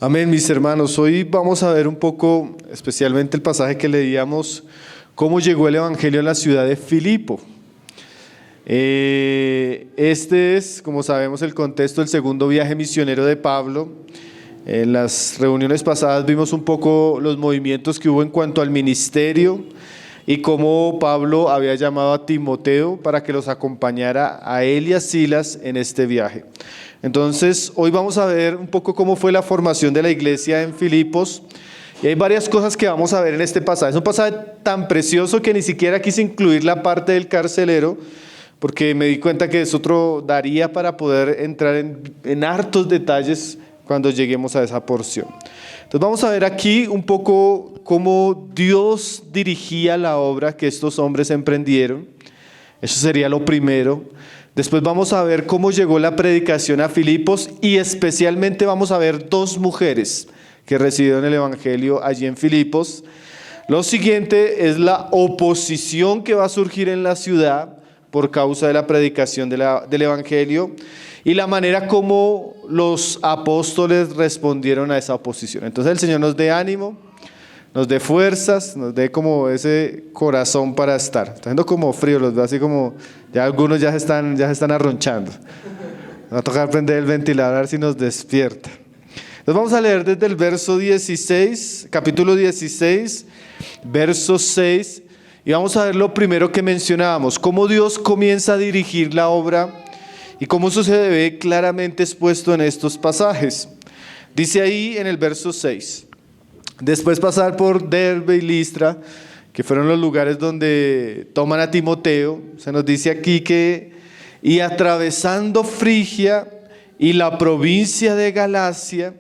Amén, mis hermanos. Hoy vamos a ver un poco, especialmente el pasaje que leíamos, cómo llegó el Evangelio a la ciudad de Filipo. Este es, como sabemos, el contexto del segundo viaje misionero de Pablo. En las reuniones pasadas vimos un poco los movimientos que hubo en cuanto al ministerio y cómo Pablo había llamado a Timoteo para que los acompañara a él y a Silas en este viaje. Entonces, hoy vamos a ver un poco cómo fue la formación de la iglesia en Filipos. Y hay varias cosas que vamos a ver en este pasaje. Es un pasaje tan precioso que ni siquiera quise incluir la parte del carcelero, porque me di cuenta que eso daría para poder entrar en hartos detalles cuando lleguemos a esa porción. Entonces vamos a ver aquí un poco cómo Dios dirigía la obra que estos hombres emprendieron. Eso sería lo primero. Después vamos a ver cómo llegó la predicación a Filipos y especialmente vamos a ver dos mujeres que recibieron el evangelio allí en Filipos. Lo siguiente es la oposición que va a surgir en la ciudad por causa de la predicación del evangelio y la manera como los apóstoles respondieron a esa oposición. Entonces el Señor nos dé ánimo, nos dé fuerzas, nos dé como ese corazón para estar. Está haciendo como frío, los veo así como, ya algunos ya se están arronchando. Va a tocar prender el ventilador a ver si nos despierta. Entonces vamos a leer desde el verso 16, capítulo 16, verso 6, y vamos a ver lo primero que mencionábamos, cómo Dios comienza a dirigir la obra y cómo eso se ve claramente expuesto en estos pasajes. Dice ahí en el verso 6, después pasar por Derbe y Listra, que fueron los lugares donde toman a Timoteo, se nos dice aquí que, y atravesando Frigia y la provincia de Galacia,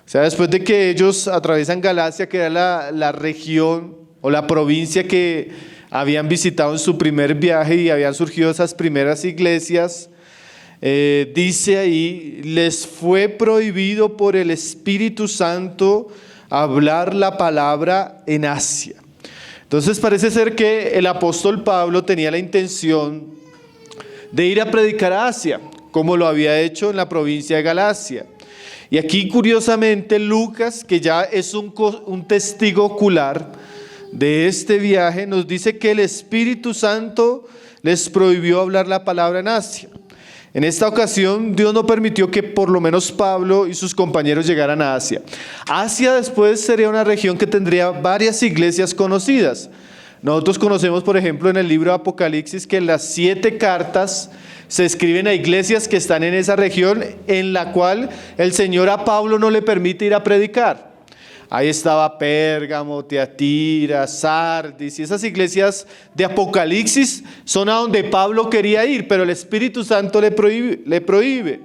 o sea, después de que ellos atraviesan Galacia, que era la región o la provincia que habían visitado en su primer viaje y habían surgido esas primeras iglesias, dice ahí, les fue prohibido por el Espíritu Santo hablar la palabra en Asia. Entonces parece ser que el apóstol Pablo tenía la intención de ir a predicar a Asia, como lo había hecho en la provincia de Galacia. Y aquí curiosamente Lucas, que ya es un testigo ocular de este viaje, nos dice que el Espíritu Santo les prohibió hablar la palabra en Asia. En esta ocasión Dios no permitió que por lo menos Pablo y sus compañeros llegaran a Asia. Asia después sería una región que tendría varias iglesias conocidas. Nosotros conocemos, por ejemplo, en el libro de Apocalipsis que las 7 cartas se escriben a iglesias que están en esa región en la cual el Señor a Pablo no le permite ir a predicar. Ahí estaba Pérgamo, Tiatira, Sardis, y esas iglesias de Apocalipsis son a donde Pablo quería ir, pero el Espíritu Santo le prohíbe.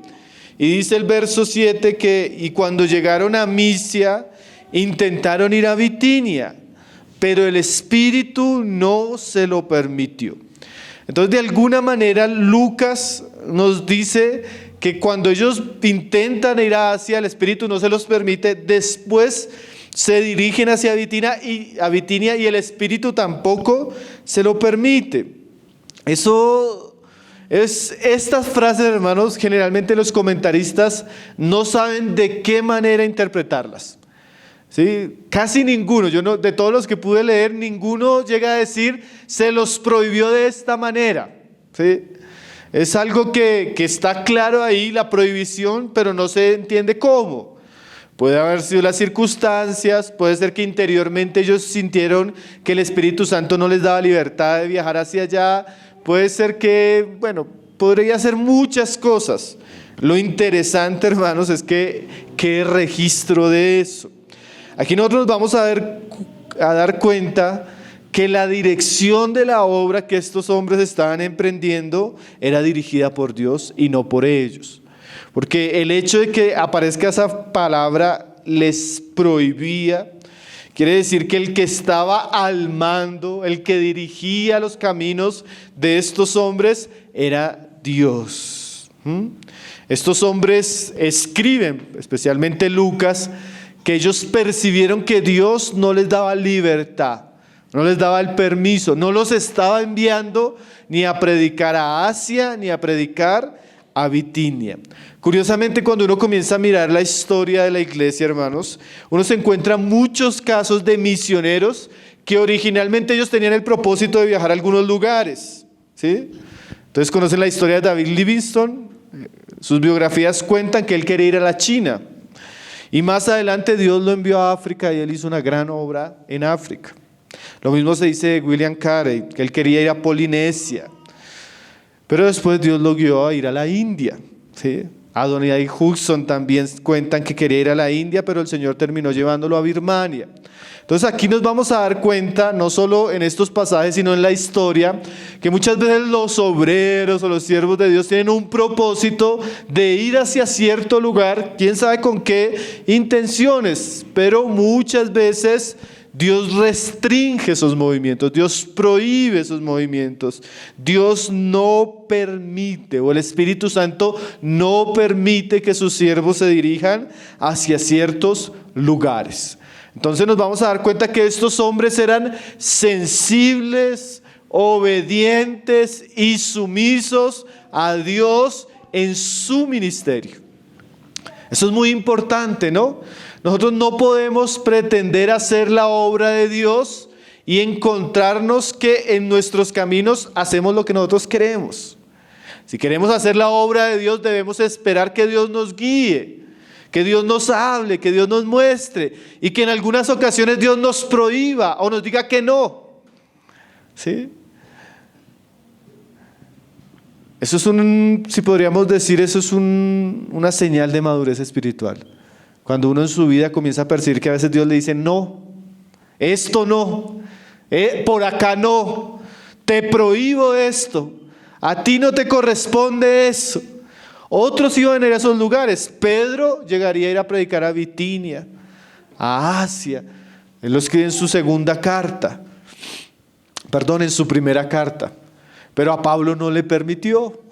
Y dice el verso 7 que, y cuando llegaron a Misia, intentaron ir a Bitinia, pero el Espíritu no se lo permitió. Entonces, de alguna manera, Lucas nos dice que cuando ellos intentan ir a Asia, el Espíritu no se los permite, después se dirigen hacia Bitinia y el Espíritu tampoco se lo permite. Estas frases, hermanos, generalmente los comentaristas no saben de qué manera interpretarlas. ¿Sí? Casi ninguno, de todos los que pude leer, ninguno llega a decir, se los prohibió de esta manera. ¿Sí? Es algo que está claro ahí, la prohibición, pero no se entiende cómo. Puede haber sido las circunstancias, puede ser que interiormente ellos sintieron que el Espíritu Santo no les daba libertad de viajar hacia allá, puede ser que, podría ser muchas cosas. Lo interesante, hermanos, es que qué registro de eso. Aquí nosotros vamos a dar cuenta que la dirección de la obra que estos hombres estaban emprendiendo era dirigida por Dios y no por ellos. Porque el hecho de que aparezca esa palabra les prohibía, quiere decir que el que estaba al mando, el que dirigía los caminos de estos hombres era Dios. Estos hombres escriben, especialmente Lucas, que ellos percibieron que Dios no les daba libertad, no les daba el permiso, no los estaba enviando ni a predicar a Asia, ni a predicar a Bitinia. Curiosamente, cuando uno comienza a mirar la historia de la iglesia, hermanos, uno se encuentra muchos casos de misioneros que originalmente ellos tenían el propósito de viajar a algunos lugares, ¿sí? Entonces conocen la historia de David Livingstone. Sus biografías cuentan que él quería ir a la China. Y más adelante Dios lo envió a África y él hizo una gran obra en África. Lo mismo se dice de William Carey, que él quería ir a Polinesia. Pero después Dios lo guió a ir a la India, ¿sí? Adoniai Hudson también cuentan que quería ir a la India, pero el Señor terminó llevándolo a Birmania. Entonces aquí nos vamos a dar cuenta, no solo en estos pasajes, sino en la historia, que muchas veces los obreros o los siervos de Dios tienen un propósito de ir hacia cierto lugar, quién sabe con qué intenciones, pero muchas veces Dios restringe esos movimientos, Dios prohíbe esos movimientos, Dios no permite, o el Espíritu Santo no permite que sus siervos se dirijan hacia ciertos lugares. Entonces nos vamos a dar cuenta que estos hombres eran sensibles, obedientes y sumisos a Dios en su ministerio. Eso es muy importante, ¿no? Nosotros no podemos pretender hacer la obra de Dios y encontrarnos que en nuestros caminos hacemos lo que nosotros queremos. Si queremos hacer la obra de Dios, debemos esperar que Dios nos guíe, que Dios nos hable, que Dios nos muestre y que en algunas ocasiones Dios nos prohíba o nos diga que no. ¿Sí? Eso es si podríamos decir, eso es una señal de madurez espiritual. Cuando uno en su vida comienza a percibir que a veces Dios le dice, no, esto no, por acá no, te prohíbo esto, a ti no te corresponde eso. Otros iban a ir a esos lugares. Pedro llegaría a ir a predicar a Bitinia, a Asia. Él lo escribe en su en su primera carta. Pero a Pablo no le permitió.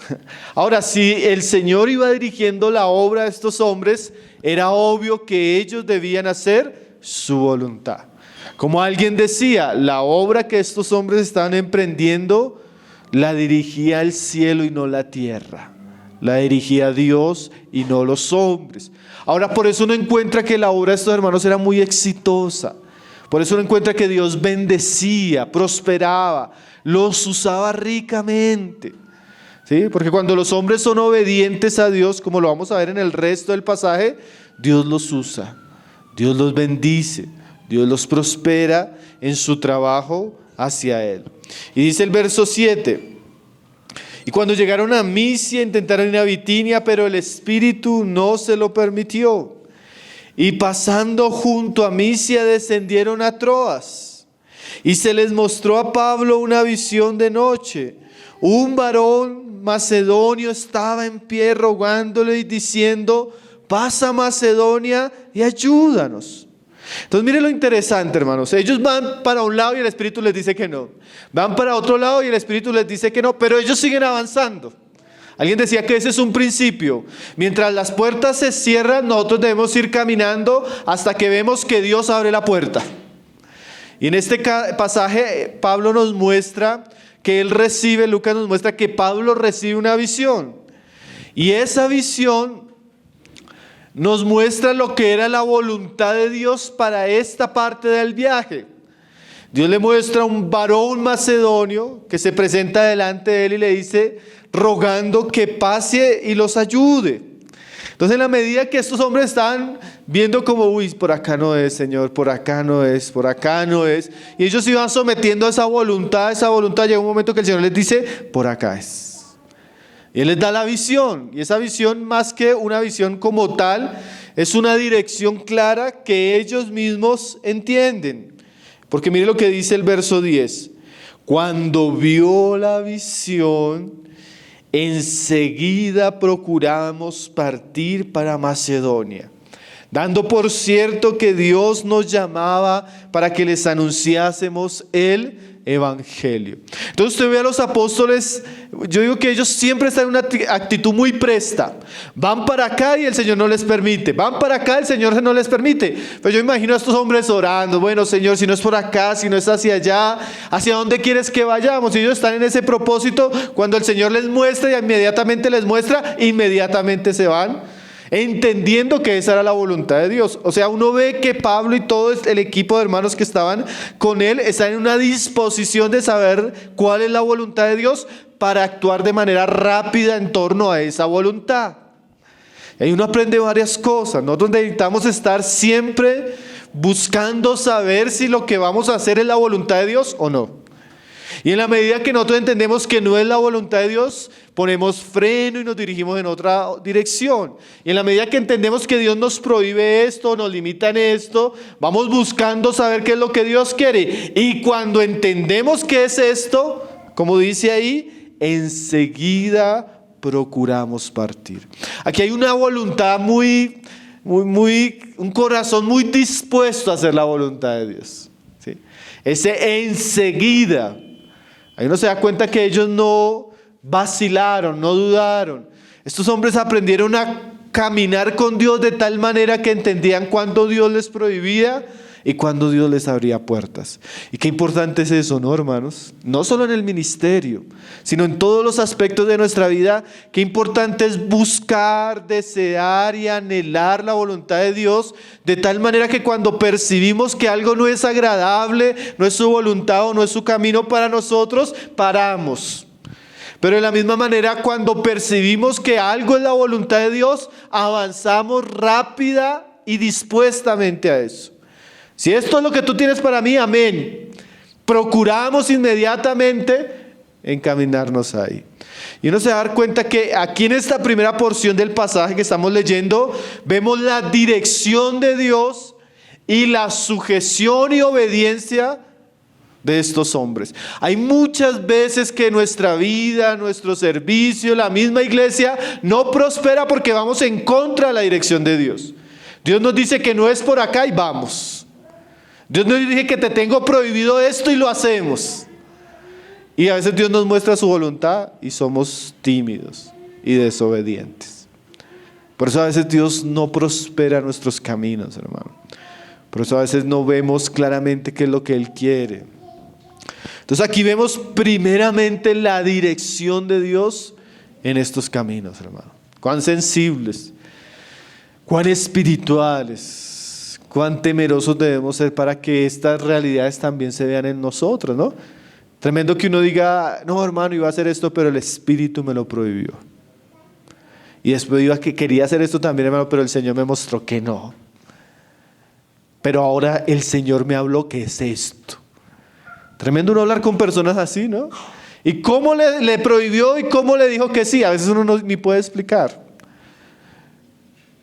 Ahora, si el Señor iba dirigiendo la obra de estos hombres, era obvio que ellos debían hacer su voluntad. Como alguien decía, la obra que estos hombres estaban emprendiendo, la dirigía el cielo y no la tierra. La dirigía Dios y no los hombres. Ahora, por eso uno encuentra que la obra de estos hermanos era muy exitosa. Por eso uno encuentra que Dios bendecía, prosperaba, los usaba ricamente. ¿Sí? Porque cuando los hombres son obedientes a Dios, como lo vamos a ver en el resto del pasaje, Dios los usa, Dios los bendice, Dios los prospera en su trabajo hacia Él. Y dice el verso 7, y cuando llegaron a Misia intentaron ir a Bitinia, pero el Espíritu no se lo permitió. Y pasando junto a Misia descendieron a Troas. Y se les mostró a Pablo una visión de noche. Un varón macedonio estaba en pie rogándole y diciendo, pasa a Macedonia y ayúdanos. Entonces mire lo interesante, hermanos. Ellos van para un lado y el Espíritu les dice que no. Van para otro lado y el Espíritu les dice que no, pero ellos siguen avanzando. Alguien decía que ese es un principio. Mientras las puertas se cierran, nosotros debemos ir caminando hasta que vemos que Dios abre la puerta. Y en este pasaje Pablo nos muestra que Lucas nos muestra que Pablo recibe una visión. Y esa visión nos muestra lo que era la voluntad de Dios para esta parte del viaje. Dios le muestra a un varón macedonio que se presenta delante de él y le dice, rogando que pase y los ayude. Entonces en la medida que estos hombres estaban viendo como, uy, por acá no es, Señor, por acá no es, por acá no es, y ellos se iban sometiendo a esa voluntad, llega un momento que el Señor les dice, por acá es. Y Él les da la visión, y esa visión, más que una visión como tal, es una dirección clara que ellos mismos entienden. Porque mire lo que dice el verso 10. Cuando vio la visión, enseguida procuramos partir para Macedonia, dando por cierto que Dios nos llamaba para que les anunciásemos el Evangelio. Entonces usted ve a los apóstoles, yo digo que ellos siempre están en una actitud muy presta. Van para acá y el Señor no les permite. Van para acá, el Señor no les permite. Pero yo imagino a estos hombres orando, bueno Señor, si no es por acá, si no es hacia allá, ¿hacia dónde quieres que vayamos? Y ellos están en ese propósito, cuando el Señor les muestra y inmediatamente les muestra, inmediatamente se van, entendiendo que esa era la voluntad de Dios. O sea, uno ve que Pablo y todo el equipo de hermanos que estaban con él están en una disposición de saber cuál es la voluntad de Dios para actuar de manera rápida en torno a esa voluntad. Y ahí uno aprende varias cosas. Nosotros necesitamos estar siempre buscando saber si lo que vamos a hacer es la voluntad de Dios o no. Y en la medida que nosotros entendemos que no es la voluntad de Dios, ponemos freno y nos dirigimos en otra dirección. Y en la medida que entendemos que Dios nos prohíbe esto, nos limita en esto, vamos buscando saber qué es lo que Dios quiere. Y cuando entendemos qué es esto, como dice ahí, enseguida procuramos partir. Aquí hay una voluntad un corazón muy dispuesto a hacer la voluntad de Dios. ¿Sí? Ese enseguida. Ahí uno se da cuenta que ellos no vacilaron, no dudaron. Estos hombres aprendieron a caminar con Dios de tal manera que entendían cuándo Dios les prohibía y cuándo Dios les abría puertas. Y qué importante es eso, ¿no, hermanos? No solo en el ministerio, sino en todos los aspectos de nuestra vida. Qué importante es buscar, desear y anhelar la voluntad de Dios, de tal manera que cuando percibimos que algo no es agradable, no es su voluntad o no es su camino para nosotros, paramos. Pero de la misma manera, cuando percibimos que algo es la voluntad de Dios, avanzamos rápida y dispuestamente a eso. Si esto es lo que tú tienes para mí, amén. Procuramos inmediatamente encaminarnos ahí. Y uno se da cuenta que aquí en esta primera porción del pasaje que estamos leyendo, vemos la dirección de Dios y la sujeción y obediencia de estos hombres. Hay muchas veces que nuestra vida, nuestro servicio, la misma iglesia no prospera porque vamos en contra de la dirección de Dios. Dios nos dice que no es por acá y vamos. Dios nos dice que te tengo prohibido esto y lo hacemos. Y a veces Dios nos muestra su voluntad y somos tímidos y desobedientes. Por eso a veces Dios no prospera nuestros caminos, hermano. Por eso a veces no vemos claramente qué es lo que Él quiere. Entonces aquí vemos primeramente la dirección de Dios en estos caminos, hermano. Cuán sensibles, cuán espirituales, cuán temerosos debemos ser para que estas realidades también se vean en nosotros, ¿no? Tremendo que uno diga, no hermano, iba a hacer esto, pero el Espíritu me lo prohibió. Y después iba que quería hacer esto también, hermano, pero el Señor me mostró que no. Pero ahora el Señor me habló que es esto. Tremendo uno hablar con personas así, ¿no? ¿Y cómo le prohibió y cómo le dijo que sí? A veces uno no ni puede explicar.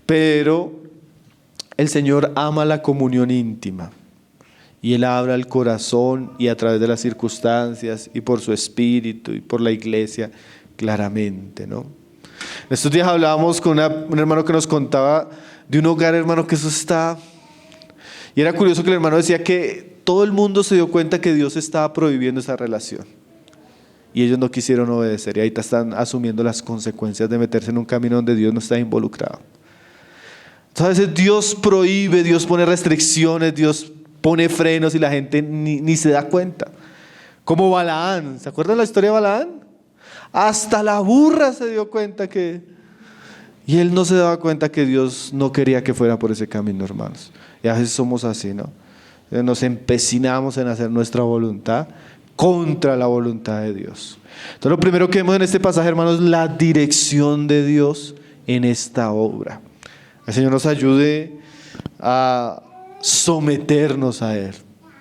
Pero el Señor ama la comunión íntima. Y Él habla al corazón y a través de las circunstancias y por su Espíritu y por la iglesia claramente, ¿no? En estos días hablábamos con un hermano que nos contaba de un hogar, hermano, que eso está... Y era curioso que el hermano decía que todo el mundo se dio cuenta que Dios estaba prohibiendo esa relación. Y ellos no quisieron obedecer y ahorita están asumiendo las consecuencias de meterse en un camino donde Dios no está involucrado. Entonces a veces Dios prohíbe, Dios pone restricciones, Dios pone frenos y la gente ni se da cuenta. Como Balaán, ¿se acuerdan la historia de Balaán? Hasta la burra se dio cuenta que... Y él no se daba cuenta que Dios no quería que fuera por ese camino, hermanos. Y a veces somos así, ¿no? Nos empecinamos en hacer nuestra voluntad contra la voluntad de Dios. Entonces lo primero que vemos en este pasaje, hermanos, es la dirección de Dios en esta obra. El Señor nos ayude a someternos a Él,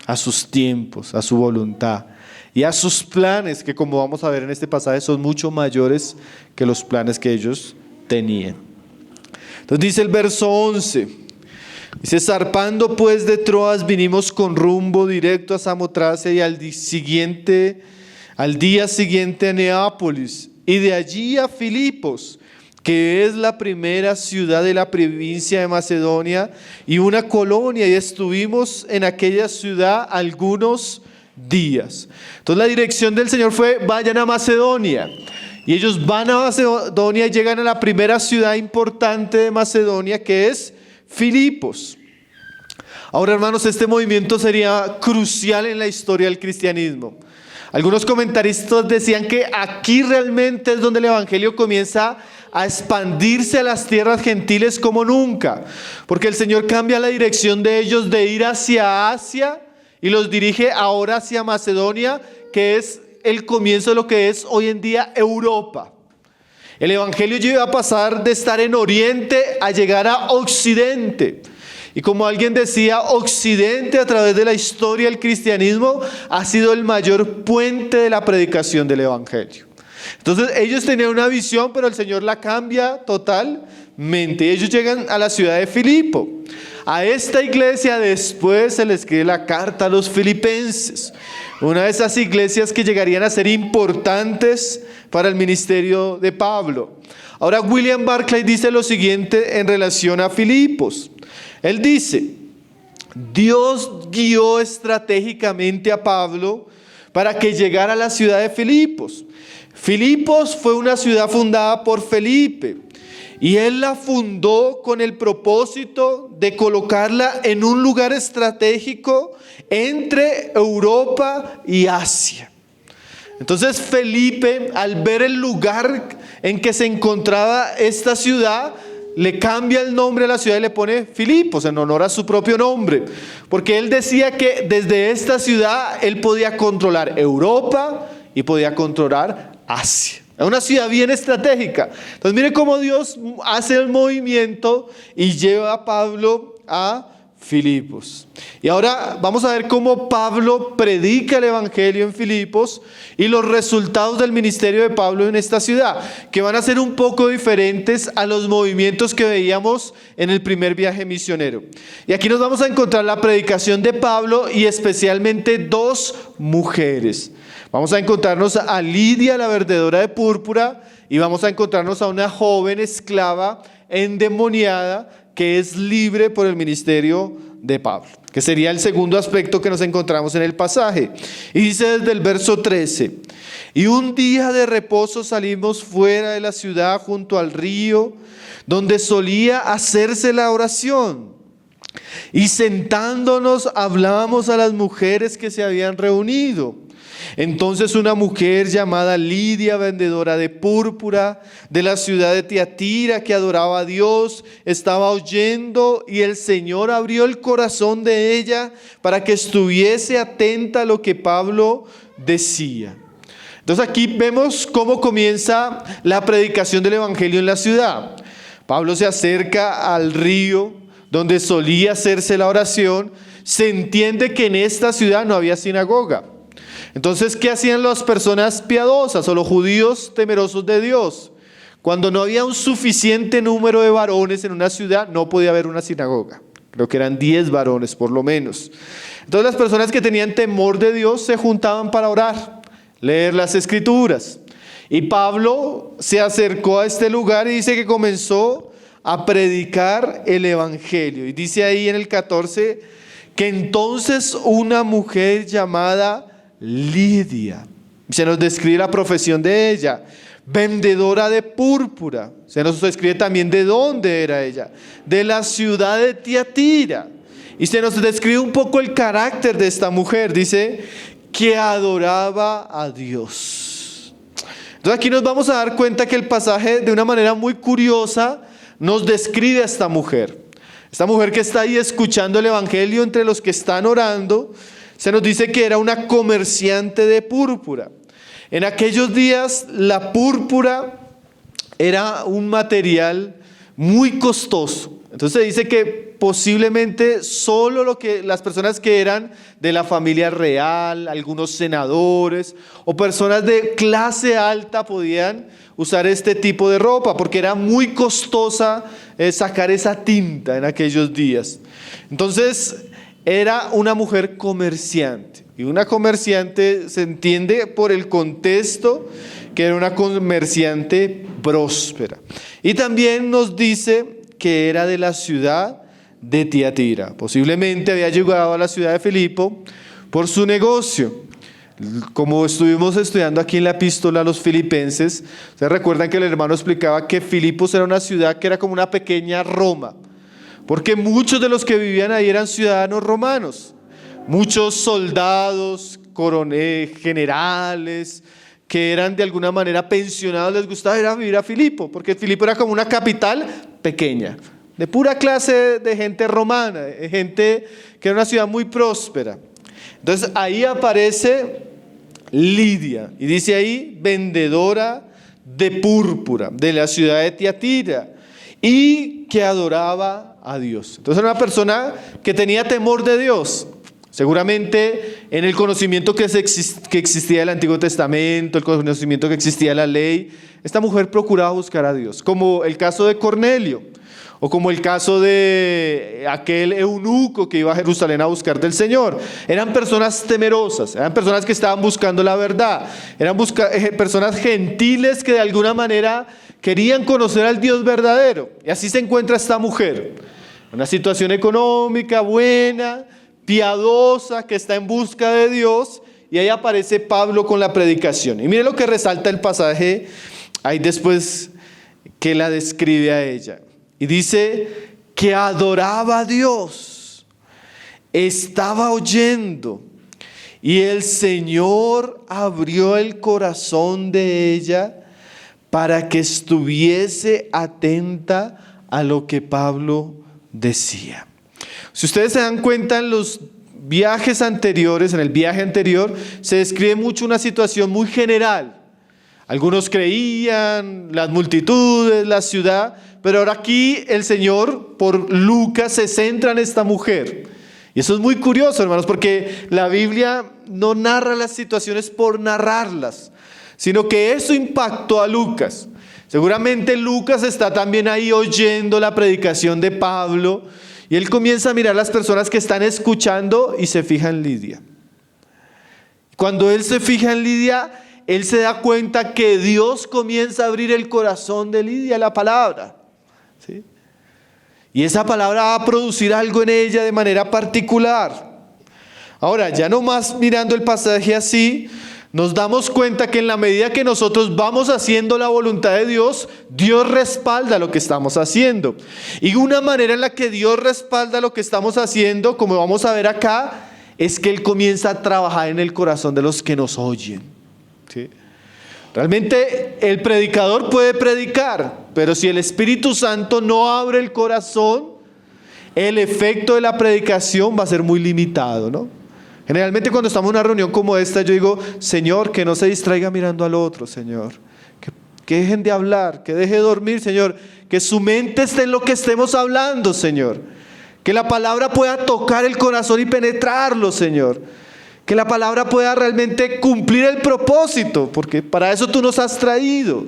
a sus tiempos, a su voluntad y a sus planes, que como vamos a ver en este pasaje son mucho mayores que los planes que ellos tenían. Entonces dice el verso 11, dice: zarpando pues de Troas vinimos con rumbo directo a Samotracia y al día siguiente a Neápolis y de allí a Filipos, que es la primera ciudad de la provincia de Macedonia y una colonia, y estuvimos en aquella ciudad algunos días. Entonces la dirección del Señor fue: vayan a Macedonia. Y ellos van a Macedonia y llegan a la primera ciudad importante de Macedonia, que es Filipos. Ahora, hermanos, este movimiento sería crucial en la historia del cristianismo. Algunos comentaristas decían que aquí realmente es donde el evangelio comienza a expandirse a las tierras gentiles como nunca, porque el Señor cambia la dirección de ellos de ir hacia Asia y los dirige ahora hacia Macedonia, que es el comienzo de lo que es hoy en día Europa. El evangelio iba a pasar de estar en Oriente a llegar a Occidente. Y como alguien decía, Occidente a través de la historia del cristianismo ha sido el mayor puente de la predicación del evangelio. Entonces ellos tenían una visión, pero el Señor la cambia totalmente. Ellos llegan a la ciudad de Filipo. A esta iglesia después se le escribe la carta a los filipenses, una de esas iglesias que llegarían a ser importantes para el ministerio de Pablo. Ahora William Barclay dice lo siguiente en relación a Filipos. Él dice: Dios guió estratégicamente a Pablo para que llegara a la ciudad de Filipos. Filipos fue una ciudad fundada por Felipe y él la fundó con el propósito de colocarla en un lugar estratégico entre Europa y Asia. Entonces Felipe, al ver el lugar en que se encontraba esta ciudad, le cambia el nombre a la ciudad y le pone Filipos en honor a su propio nombre, porque él decía que desde esta ciudad él podía controlar Europa y podía controlar Asia. Es una ciudad bien estratégica. Entonces mire cómo Dios hace el movimiento y lleva a Pablo a Filipos. Y ahora vamos a ver cómo Pablo predica el evangelio en Filipos y los resultados del ministerio de Pablo en esta ciudad, que van a ser un poco diferentes a los movimientos que veíamos en el primer viaje misionero. Y aquí nos vamos a encontrar la predicación de Pablo y especialmente dos mujeres. Vamos a encontrarnos a Lidia, la vendedora de púrpura, y vamos a encontrarnos a una joven esclava endemoniada que es libre por el ministerio de Pablo, que sería el segundo aspecto que nos encontramos en el pasaje. Y dice desde el verso 13: y un día de reposo salimos fuera de la ciudad junto al río, donde solía hacerse la oración. Y sentándonos hablábamos a las mujeres que se habían reunido. Entonces una mujer llamada Lidia, vendedora de púrpura de la ciudad de Tiatira, que adoraba a Dios, estaba oyendo, y el Señor abrió el corazón de ella para que estuviese atenta a lo que Pablo decía. Entonces aquí vemos cómo comienza la predicación del evangelio en la ciudad. Pablo se acerca al río donde solía hacerse la oración. Se entiende que en esta ciudad no había sinagoga. Entonces, ¿qué hacían las personas piadosas o los judíos temerosos de Dios? Cuando no había un suficiente número de varones en una ciudad, no podía haber una sinagoga. Creo que eran 10 varones por lo menos. Entonces las personas que tenían temor de Dios se juntaban para orar, leer las escrituras. Y Pablo se acercó a este lugar y dice que comenzó a predicar el evangelio. Y dice ahí en el 14 que entonces una mujer llamada Lidia, se nos describe la profesión de ella, vendedora de púrpura. Se nos describe también de dónde era ella, de la ciudad de Tiatira. Y se nos describe un poco el carácter de esta mujer. Dice que adoraba a Dios. Entonces aquí nos vamos a dar cuenta que el pasaje, de una manera muy curiosa, nos describe a esta mujer. Esta mujer que está ahí escuchando el evangelio entre los que están orando. Se nos dice que era una comerciante de púrpura. En aquellos días la púrpura era un material muy costoso. Entonces se dice que posiblemente solo las personas que eran de la familia real, algunos senadores o personas de clase alta podían usar este tipo de ropa, porque era muy costosa sacar esa tinta en aquellos días. Entonces era una mujer comerciante, y una comerciante se entiende por el contexto que era una comerciante próspera. Y también nos dice que era de la ciudad de Tiatira. Posiblemente había llegado a la ciudad de Filipo por su negocio. Como estuvimos estudiando aquí en la epístola a los filipenses, ¿se recuerdan que el hermano explicaba que Filipos era una ciudad que era como una pequeña Roma? Porque muchos de los que vivían ahí eran ciudadanos romanos. Muchos soldados, generales, que eran de alguna manera pensionados, les gustaba ir a vivir a Filipo, porque Filipo era como una capital pequeña, de pura clase de gente romana, de gente que era una ciudad muy próspera. Entonces ahí aparece Lidia, y dice ahí, vendedora de púrpura, de la ciudad de Tiatira, y que adoraba a Dios. Entonces era una persona que tenía temor de Dios. Seguramente en el conocimiento que existía del Antiguo Testamento, el conocimiento que existía de la ley, esta mujer procuraba buscar a Dios, como el caso de Cornelio, o como el caso de aquel eunuco que iba a Jerusalén a buscar del Señor. Eran personas temerosas, eran personas que estaban buscando la verdad, eran personas gentiles que de alguna manera querían conocer al Dios verdadero. Y así se encuentra esta mujer, una situación económica buena, piadosa, que está en busca de Dios, y ahí aparece Pablo con la predicación. Y mire lo que resalta el pasaje ahí después que la describe a ella. Y dice que adoraba a Dios, estaba oyendo, y el Señor abrió el corazón de ella para que estuviese atenta a lo que Pablo decía. Si ustedes se dan cuenta, en los viajes anteriores, en el viaje anterior, se describe mucho una situación muy general. Algunos creían, las multitudes, la ciudad, pero ahora aquí el Señor, por Lucas, se centra en esta mujer. Y eso es muy curioso, hermanos, porque la Biblia no narra las situaciones por narrarlas, sino que eso impactó a Lucas. Seguramente Lucas está también ahí oyendo la predicación de Pablo, y él comienza a mirar las personas que están escuchando y se fija en Lidia. Cuando él se fija en Lidia, él se da cuenta que Dios comienza a abrir el corazón de Lidia a la palabra, ¿sí? Y esa palabra va a producir algo en ella de manera particular. Ahora, ya no más mirando el pasaje así, nos damos cuenta que en la medida que nosotros vamos haciendo la voluntad de Dios, Dios respalda lo que estamos haciendo. Y una manera en la que Dios respalda lo que estamos haciendo, como vamos a ver acá, es que Él comienza a trabajar en el corazón de los que nos oyen, ¿sí? Realmente el predicador puede predicar, pero si el Espíritu Santo no abre el corazón, el efecto de la predicación va a ser muy limitado, ¿no? Generalmente cuando estamos en una reunión como esta, yo digo, Señor, que no se distraiga mirando al otro, Señor. Que dejen de hablar, que deje de dormir, Señor. Que su mente esté en lo que estemos hablando, Señor. Que la palabra pueda tocar el corazón y penetrarlo, Señor. Que la palabra pueda realmente cumplir el propósito, porque para eso tú nos has traído.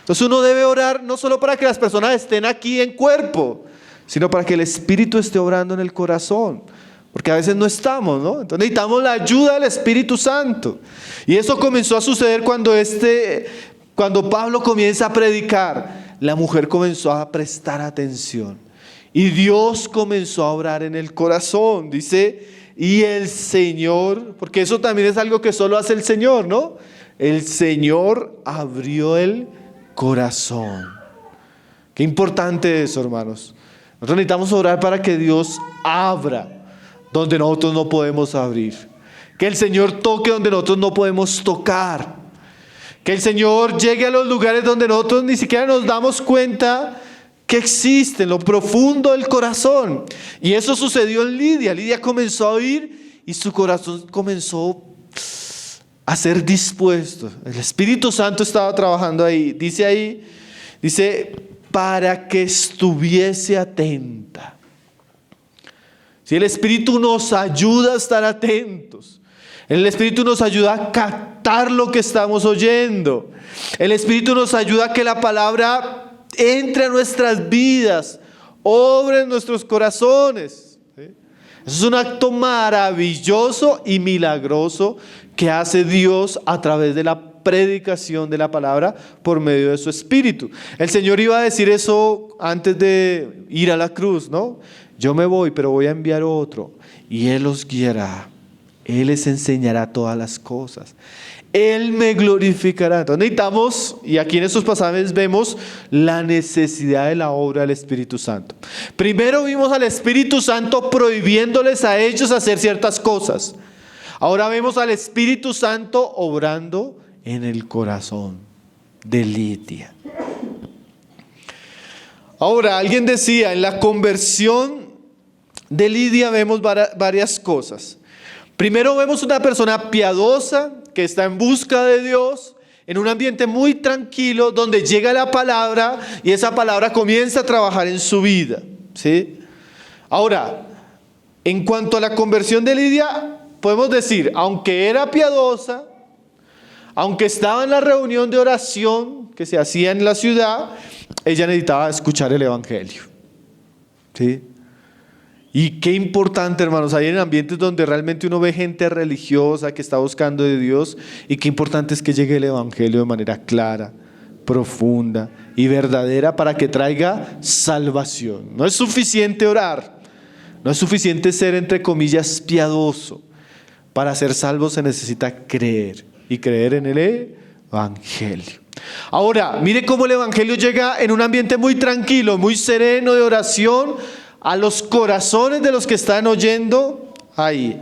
Entonces uno debe orar no solo para que las personas estén aquí en cuerpo, sino para que el Espíritu esté obrando en el corazón. Porque a veces no estamos, ¿no? Entonces necesitamos la ayuda del Espíritu Santo. Y eso comenzó a suceder cuando Pablo comienza a predicar. La mujer comenzó a prestar atención. Y Dios comenzó a obrar en el corazón. Dice, y el Señor, porque eso también es algo que solo hace el Señor, ¿no? El Señor abrió el corazón. Qué importante eso, hermanos. Nosotros necesitamos orar para que Dios abra donde nosotros no podemos abrir. Que el Señor toque donde nosotros no podemos tocar. Que el Señor llegue a los lugares donde nosotros ni siquiera nos damos cuenta que existe en lo profundo del corazón. Y eso sucedió en Lidia. Lidia comenzó a oír y su corazón comenzó a ser dispuesto. El Espíritu Santo estaba trabajando ahí. Dice, para que estuviese atenta. Si el Espíritu nos ayuda a estar atentos, el Espíritu nos ayuda a captar lo que estamos oyendo, el Espíritu nos ayuda a que la palabra entre a nuestras vidas, obre en nuestros corazones, ¿sí? Eso es un acto maravilloso y milagroso que hace Dios a través de la predicación de la palabra por medio de su espíritu. El Señor iba a decir eso antes de ir a la cruz, ¿no? Yo me voy, pero voy a enviar otro y Él los guiará. Él les enseñará todas las cosas. Él me glorificará. Entonces necesitamos, y aquí en estos pasajes vemos la necesidad de la obra del Espíritu Santo. Primero vimos al Espíritu Santo prohibiéndoles a ellos hacer ciertas cosas. Ahora vemos al Espíritu Santo obrando en el corazón de Lidia. Ahora, alguien decía, en la conversión de Lidia vemos varias cosas. Primero vemos una persona piadosa que está en busca de Dios, en un ambiente muy tranquilo, donde llega la palabra y esa palabra comienza a trabajar en su vida, ¿sí? Ahora, en cuanto a la conversión de Lidia, podemos decir, aunque era piadosa, aunque estaba en la reunión de oración que se hacía en la ciudad, ella necesitaba escuchar el evangelio, ¿sí? Y qué importante, hermanos, hay en ambientes donde realmente uno ve gente religiosa que está buscando de Dios, y qué importante es que llegue el evangelio de manera clara, profunda y verdadera para que traiga salvación. No es suficiente orar, no es suficiente ser, entre comillas, piadoso. Para ser salvo se necesita creer, y creer en el evangelio. Ahora, mire cómo el evangelio llega en un ambiente muy tranquilo, muy sereno de oración, a los corazones de los que están oyendo ahí.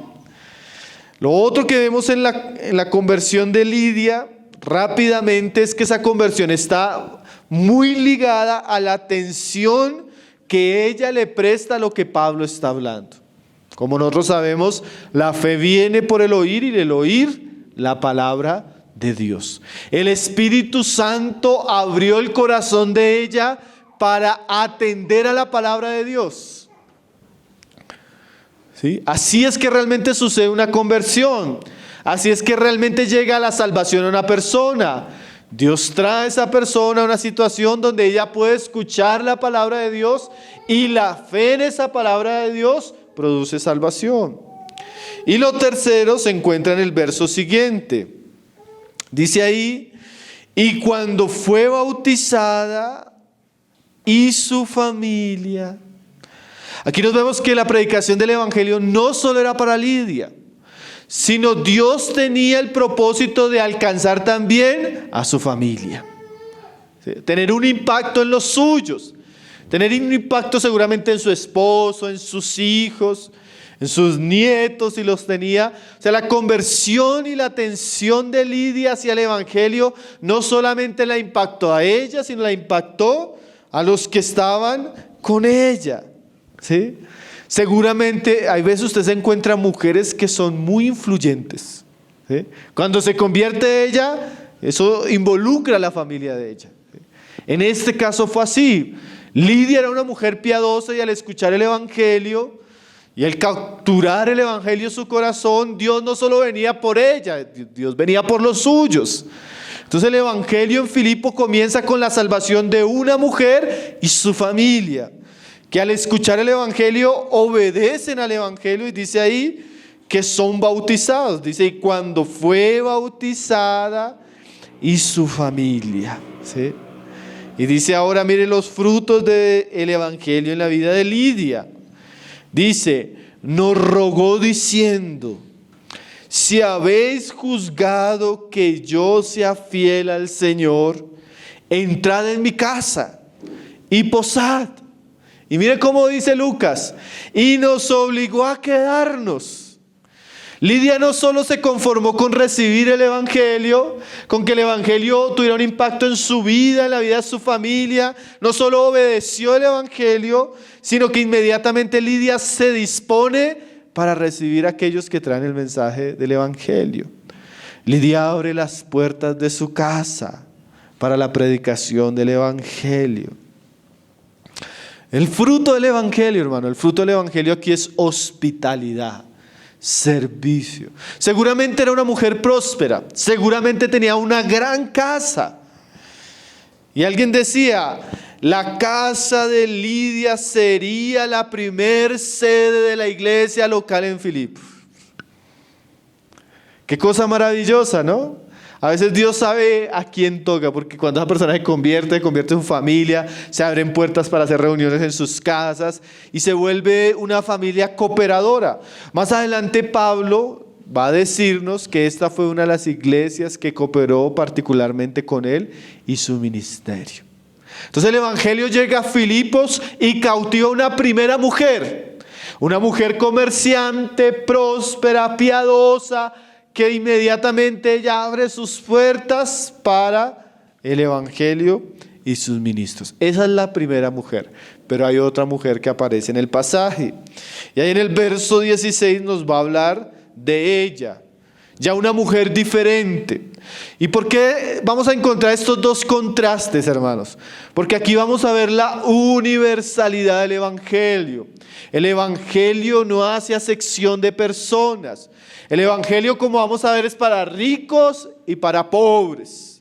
Lo otro que vemos en la conversión de Lidia rápidamente es que esa conversión está muy ligada a la atención que ella le presta a lo que Pablo está hablando. Como nosotros sabemos, la fe viene por el oír, y el oír la palabra de Dios. El Espíritu Santo abrió el corazón de ella para atender a la palabra de Dios. ¿Sí? Así es que realmente sucede una conversión. Así es que realmente llega la salvación a una persona. Dios trae a esa persona a una situación donde ella puede escuchar la palabra de Dios, y la fe en esa palabra de Dios produce salvación. Y lo tercero se encuentra en el verso siguiente. Dice ahí: y cuando fue bautizada y su familia. Aquí nos vemos que la predicación del evangelio no solo era para Lidia, sino Dios tenía el propósito de alcanzar también a su familia. ¿Sí? Tener un impacto en los suyos, tener un impacto seguramente en su esposo, en sus hijos, en sus nietos, si los tenía. O sea, la conversión y la atención de Lidia hacia el evangelio no solamente la impactó a ella, sino la impactó a los que estaban con ella, ¿sí? Seguramente hay veces usted se encuentra mujeres que son muy influyentes, ¿sí? Cuando se convierte ella, eso involucra a la familia de ella, ¿sí? En este caso fue así. Lidia era una mujer piadosa, y al escuchar el evangelio y al capturar el evangelio en su corazón, Dios no solo venía por ella, Dios venía por los suyos. Entonces el evangelio en Filipo comienza con la salvación de una mujer y su familia, que al escuchar el evangelio obedecen al evangelio, y dice ahí que son bautizados. Dice: y cuando fue bautizada y su familia, ¿sí? Y dice ahora, mire los frutos del evangelio en la vida de Lidia. Dice: nos rogó diciendo: si habéis juzgado que yo sea fiel al Señor, entrad en mi casa y posad. Y mire cómo dice Lucas: y nos obligó a quedarnos. Lidia no solo se conformó con recibir el evangelio, con que el evangelio tuviera un impacto en su vida, en la vida de su familia, no solo obedeció el evangelio, sino que inmediatamente Lidia se dispone para recibir a aquellos que traen el mensaje del evangelio. Lidia abre las puertas de su casa para la predicación del evangelio. El fruto del evangelio, hermano, el fruto del evangelio aquí es hospitalidad, servicio. Seguramente era una mujer próspera, seguramente tenía una gran casa. Y alguien decía: la casa de Lidia sería la primer sede de la iglesia local en Filipo. Qué cosa maravillosa, ¿no? A veces Dios sabe a quién toca, porque cuando esa persona se convierte en su familia, se abren puertas para hacer reuniones en sus casas y se vuelve una familia cooperadora. Más adelante Pablo va a decirnos que esta fue una de las iglesias que cooperó particularmente con él y su ministerio. Entonces el evangelio llega a Filipos y cautiva a una primera mujer. Una mujer comerciante, próspera, piadosa, que inmediatamente ella abre sus puertas para el evangelio y sus ministros. Esa es la primera mujer, pero hay otra mujer que aparece en el pasaje. Y ahí en el verso 16 nos va a hablar de ella, ya una mujer diferente. ¿Y por qué vamos a encontrar estos dos contrastes, hermanos? Porque aquí vamos a ver la universalidad del evangelio. El evangelio no hace acepción de personas. El evangelio, como vamos a ver, es para ricos y para pobres,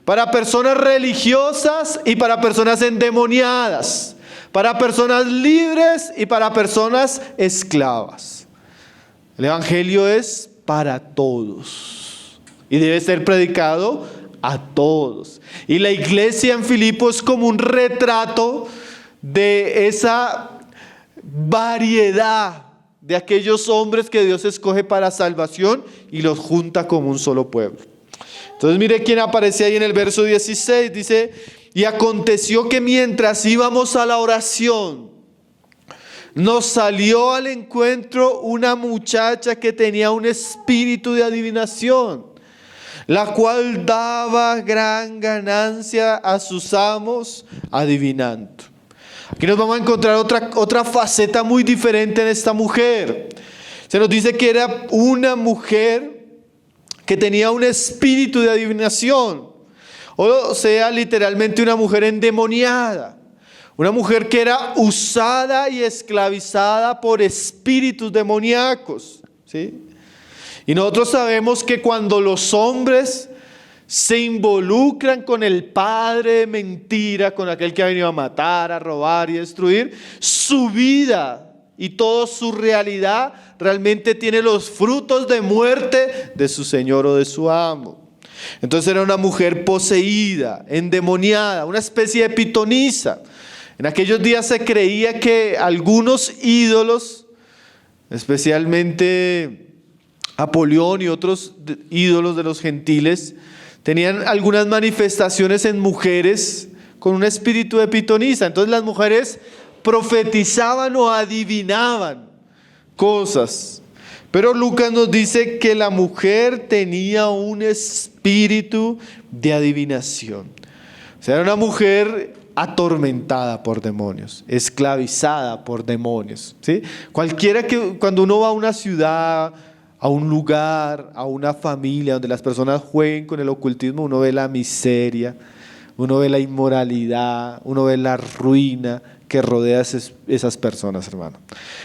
para personas religiosas y para personas endemoniadas, para personas libres y para personas esclavas. El evangelio es para todos y debe ser predicado a todos. Y la iglesia en Filipos es como un retrato de esa variedad de aquellos hombres que Dios escoge para salvación y los junta como un solo pueblo. Entonces mire quién aparece ahí en el verso 16. Dice: y aconteció que mientras íbamos a la oración, nos salió al encuentro una muchacha que tenía un espíritu de adivinación, la cual daba gran ganancia a sus amos adivinando. Aquí nos vamos a encontrar otra faceta muy diferente en esta mujer. Se nos dice que era una mujer que tenía un espíritu de adivinación, o sea, literalmente una mujer endemoniada, una mujer que era usada y esclavizada por espíritus demoníacos, ¿sí? Y nosotros sabemos que cuando los hombres se involucran con el padre de mentira, con aquel que ha venido a matar, a robar y destruir, su vida y toda su realidad realmente tiene los frutos de muerte de su señor o de su amo. Entonces era una mujer poseída, endemoniada, una especie de pitonisa. En aquellos días se creía que algunos ídolos, especialmente Apolión y otros ídolos de los gentiles, tenían algunas manifestaciones en mujeres con un espíritu de pitonisa. Entonces las mujeres profetizaban o adivinaban cosas. Pero Lucas nos dice que la mujer tenía un espíritu de adivinación. O sea, era una mujer atormentada por demonios, esclavizada por demonios, ¿sí? Cualquiera que, cuando uno va a una ciudad, a un lugar, a una familia donde las personas jueguen con el ocultismo, uno ve la miseria, uno ve la inmoralidad, uno ve la ruina que rodea a esas personas, hermano.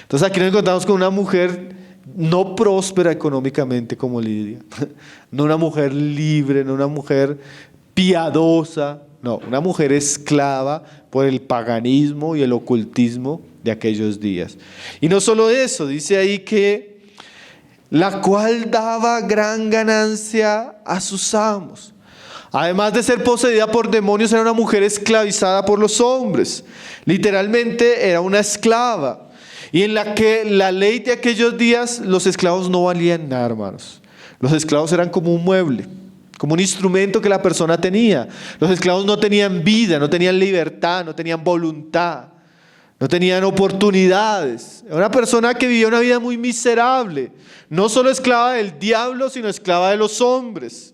Entonces aquí nos encontramos con una mujer no próspera económicamente como Lidia, no una mujer libre, no una mujer piadosa, no, una mujer esclava por el paganismo y el ocultismo de aquellos días. Y no solo eso, dice ahí que la cual daba gran ganancia a sus amos. Además de ser poseída por demonios, era una mujer esclavizada por los hombres. Literalmente era una esclava. Y en la que la ley de aquellos días, los esclavos no valían nada, hermanos. Los esclavos eran como un mueble, como un instrumento que la persona tenía. Los esclavos no tenían vida, no tenían libertad, no tenían voluntad, no tenían oportunidades. Era una persona que vivía una vida muy miserable. No solo esclava del diablo, sino esclava de los hombres.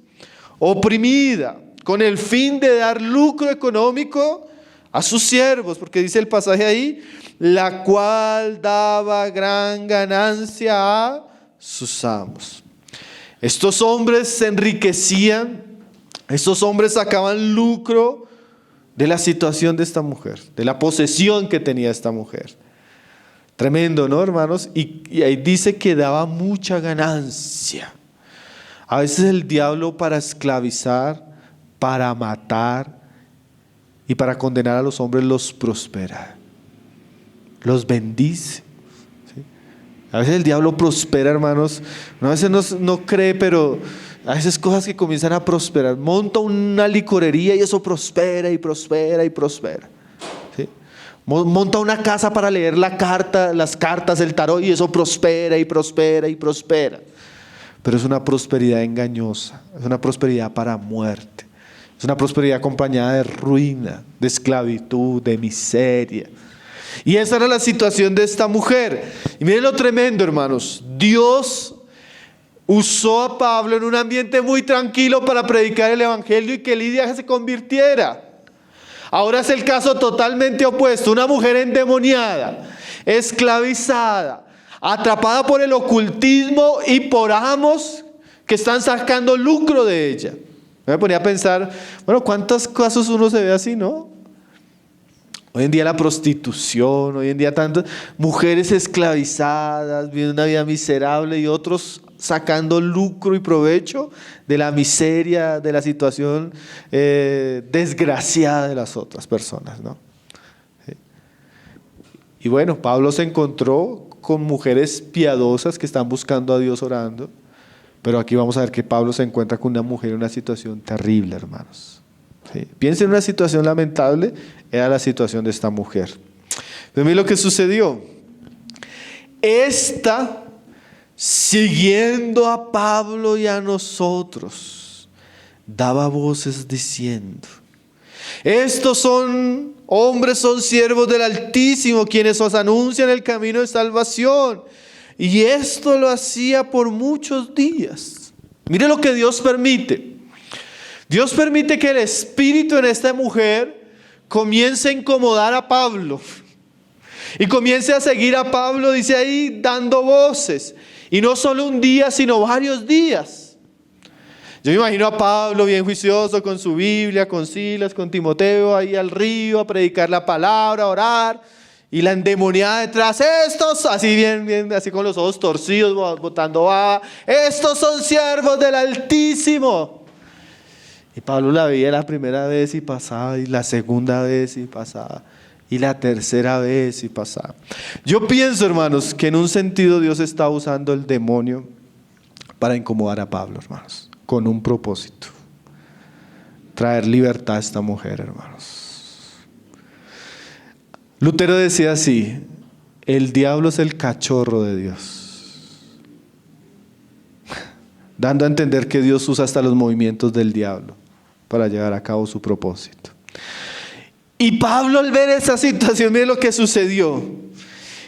Oprimida, con el fin de dar lucro económico a sus siervos. Porque dice el pasaje ahí, la cual daba gran ganancia a sus amos. Estos hombres se enriquecían, estos hombres sacaban lucro de la situación de esta mujer, de la posesión que tenía esta mujer. Tremendo, ¿no, hermanos? Y ahí dice que daba mucha ganancia. A veces el diablo, para esclavizar, para matar y para condenar a los hombres, los prospera, los bendice. A veces el diablo prospera, hermanos. Uno a veces no cree, pero a veces cosas que comienzan a prosperar. Monta una licorería y eso prospera y prospera y prospera. ¿Sí? Monta una casa para leer las cartas, el tarot, y eso prospera y prospera y prospera. Pero es una prosperidad engañosa, es una prosperidad para muerte. Es una prosperidad acompañada de ruina, de esclavitud, de miseria. Y esa era la situación de esta mujer. Y miren lo tremendo, hermanos. Dios usó a Pablo en un ambiente muy tranquilo para predicar el evangelio y que Lidia se convirtiera. Ahora es el caso totalmente opuesto. Una mujer endemoniada, esclavizada, atrapada por el ocultismo y por amos que están sacando lucro de ella. Me ponía a pensar, bueno, ¿cuántos casos uno se ve así, no? Hoy en día la prostitución, hoy en día tantas mujeres esclavizadas, viviendo una vida miserable y otros sacando lucro y provecho de la miseria, de la situación desgraciada de las otras personas, ¿no? Sí. Y bueno, Pablo se encontró con mujeres piadosas que están buscando a Dios orando. Pero aquí vamos a ver que Pablo se encuentra con una mujer en una situación terrible, hermanos. ¿Sí? Piensen en una situación lamentable, era la situación de esta mujer. Pero miren lo que sucedió. Esta, siguiendo a Pablo y a nosotros, daba voces diciendo: estos son hombres, son siervos del Altísimo, quienes os anuncian el camino de salvación. Y esto lo hacía por muchos días. Mire lo que Dios permite. Dios permite que el espíritu en esta mujer comience a incomodar a Pablo. Y comience a seguir a Pablo, dice ahí, dando voces. Y no solo un día, sino varios días. Yo me imagino a Pablo bien juicioso con su Biblia, con Silas, con Timoteo, ahí al río a predicar la palabra, a orar. Y la endemoniada detrás, estos, así bien, así con los ojos torcidos, botando baba, estos son siervos del Altísimo. Y Pablo la veía la primera vez y pasaba, y la segunda vez y pasaba, y la tercera vez y pasaba. Yo pienso, hermanos, que en un sentido Dios está usando el demonio para incomodar a Pablo, hermanos, con un propósito: traer libertad a esta mujer, hermanos. Lutero decía así: el diablo es el cachorro de Dios, dando a entender que Dios usa hasta los movimientos del diablo para llevar a cabo su propósito. Y Pablo, al ver esa situación, mire lo que sucedió.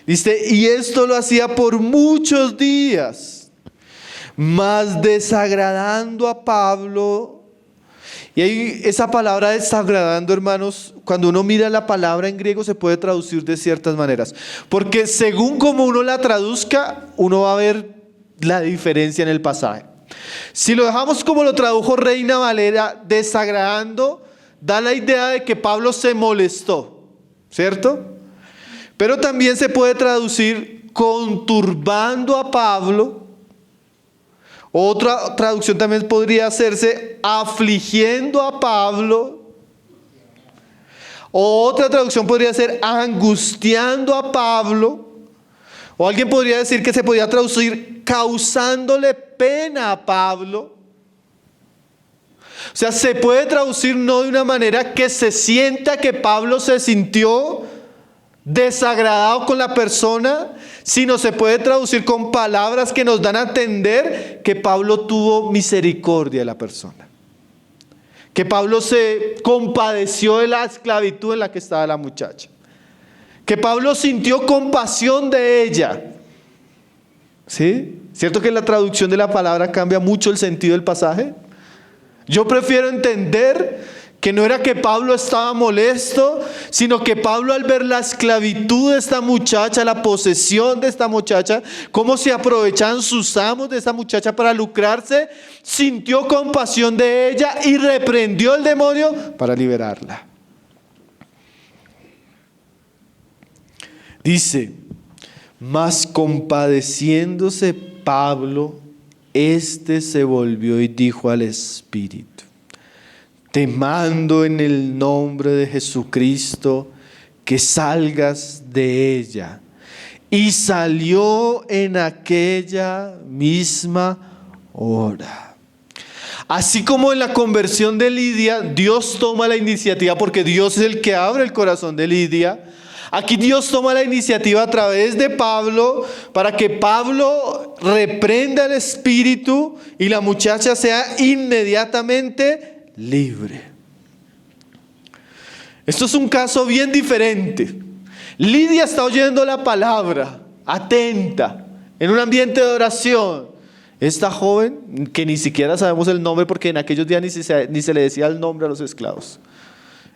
Dice: y esto lo hacía por muchos días, mas desagradando a Pablo. Y ahí esa palabra desagradando, hermanos, cuando uno mira la palabra en griego se puede traducir de ciertas maneras. Porque según como uno la traduzca, uno va a ver la diferencia en el pasaje. Si lo dejamos como lo tradujo Reina Valera, desagradando, da la idea de que Pablo se molestó, ¿cierto? Pero también se puede traducir conturbando a Pablo. Otra traducción también podría hacerse afligiendo a Pablo. O otra traducción podría ser angustiando a Pablo. O alguien podría decir que se podía traducir causándole pena a Pablo. O sea, se puede traducir no de una manera que se sienta que Pablo se sintió desagradado con la persona, sino se puede traducir con palabras que nos dan a entender que Pablo tuvo misericordia de la persona, que Pablo se compadeció de la esclavitud en la que estaba la muchacha, que Pablo sintió compasión de ella. ¿Sí? ¿Cierto que la traducción de la palabra cambia mucho el sentido del pasaje? Yo prefiero entender que no era que Pablo estaba molesto, sino que Pablo, al ver la esclavitud de esta muchacha, la posesión de esta muchacha, cómo se aprovechaban sus amos de esta muchacha para lucrarse, sintió compasión de ella y reprendió al demonio para liberarla. Dice: mas compadeciéndose Pablo, se volvió y dijo al Espíritu: te mando en el nombre de Jesucristo que salgas de ella. Y salió en aquella misma hora. Así como en la conversión de Lidia, Dios toma la iniciativa porque Dios es el que abre el corazón de Lidia. Aquí Dios toma la iniciativa a través de Pablo para que Pablo reprenda el espíritu y la muchacha sea inmediatamente libre. Esto es un caso bien diferente. Lidia está oyendo la palabra, atenta, en un ambiente de oración. Esta joven, que ni siquiera sabemos el nombre porque en aquellos días ni se le decía el nombre a los esclavos.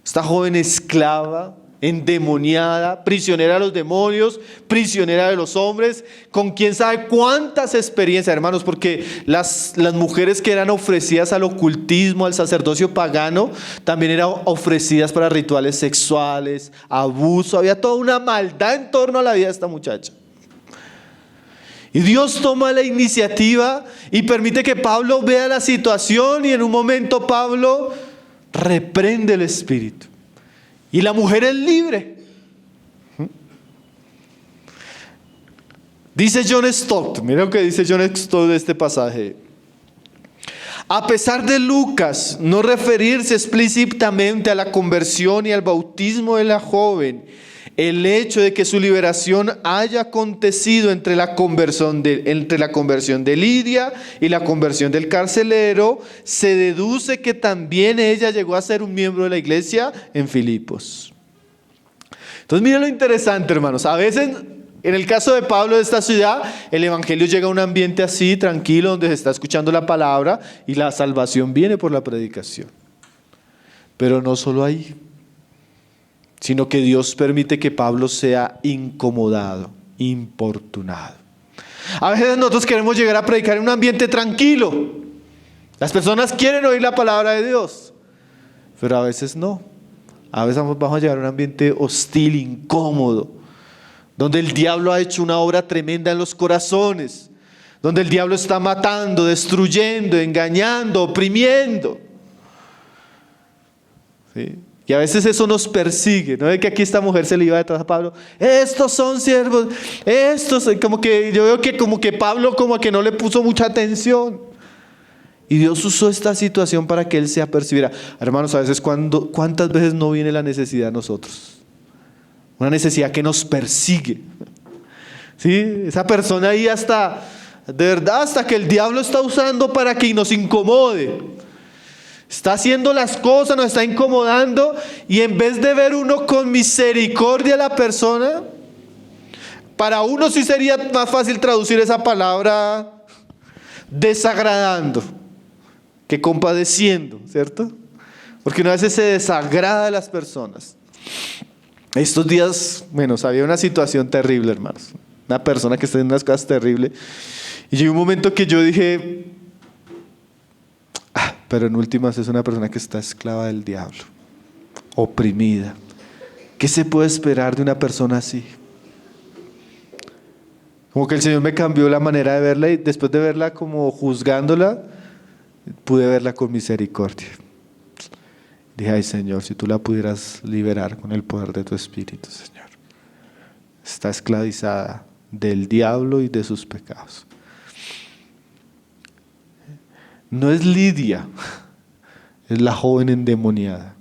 Esta joven esclava, endemoniada, prisionera de los demonios, prisionera de los hombres, con quién sabe cuántas experiencias, hermanos, porque las mujeres que eran ofrecidas al ocultismo, al sacerdocio pagano, también eran ofrecidas para rituales sexuales, abuso, había toda una maldad en torno a la vida de esta muchacha. Y Dios toma la iniciativa y permite que Pablo vea la situación y en un momento Pablo reprende el espíritu. Y la mujer es libre. Dice John Stott, mira lo que dice John Stott de este pasaje. A pesar de Lucas no referirse explícitamente a la conversión y al bautismo de la joven, el hecho de que su liberación haya acontecido entre la conversión de Lidia y la conversión del carcelero, se deduce que también ella llegó a ser un miembro de la iglesia en Filipos. Entonces miren lo interesante, hermanos. A veces, en el caso de Pablo de esta ciudad, el evangelio llega a un ambiente así, tranquilo, donde se está escuchando la palabra y la salvación viene por la predicación. Pero no solo ahí, sino que Dios permite que Pablo sea incomodado, importunado. A veces nosotros queremos llegar a predicar en un ambiente tranquilo. Las personas quieren oír la palabra de Dios, pero a veces no. A veces vamos a llegar a un ambiente hostil, incómodo, donde el diablo ha hecho una obra tremenda en los corazones, donde el diablo está matando, destruyendo, engañando, oprimiendo. ¿Sí? Y a veces eso nos persigue, ¿no? Es que aquí esta mujer se le iba detrás a Pablo. Estos son siervos, estos, como que yo veo que como que Pablo como que no le puso mucha atención. Y Dios usó esta situación para que él se apercibiera. Hermanos, a veces ¿cuántas veces no viene la necesidad a nosotros? Una necesidad que nos persigue. ¿Sí? Esa persona ahí de verdad, hasta que el diablo está usando para que nos incomode. Está haciendo las cosas, nos está incomodando, y en vez de ver uno con misericordia a la persona, para uno sí sería más fácil traducir esa palabra desagradando que compadeciendo, ¿cierto? Porque uno a veces se desagrada de las personas. Estos días, había una situación terrible, hermanos. Una persona que está en unas cosas terribles. Y llegó un momento que yo dije, pero en últimas es una persona que está esclava del diablo, oprimida. ¿Qué se puede esperar de una persona así? Como que el Señor me cambió la manera de verla, y después de verla como juzgándola, pude verla con misericordia. Dije, ay Señor, si tú la pudieras liberar con el poder de tu Espíritu, Señor. Está esclavizada del diablo y de sus pecados. No es Lidia, es la joven endemoniada.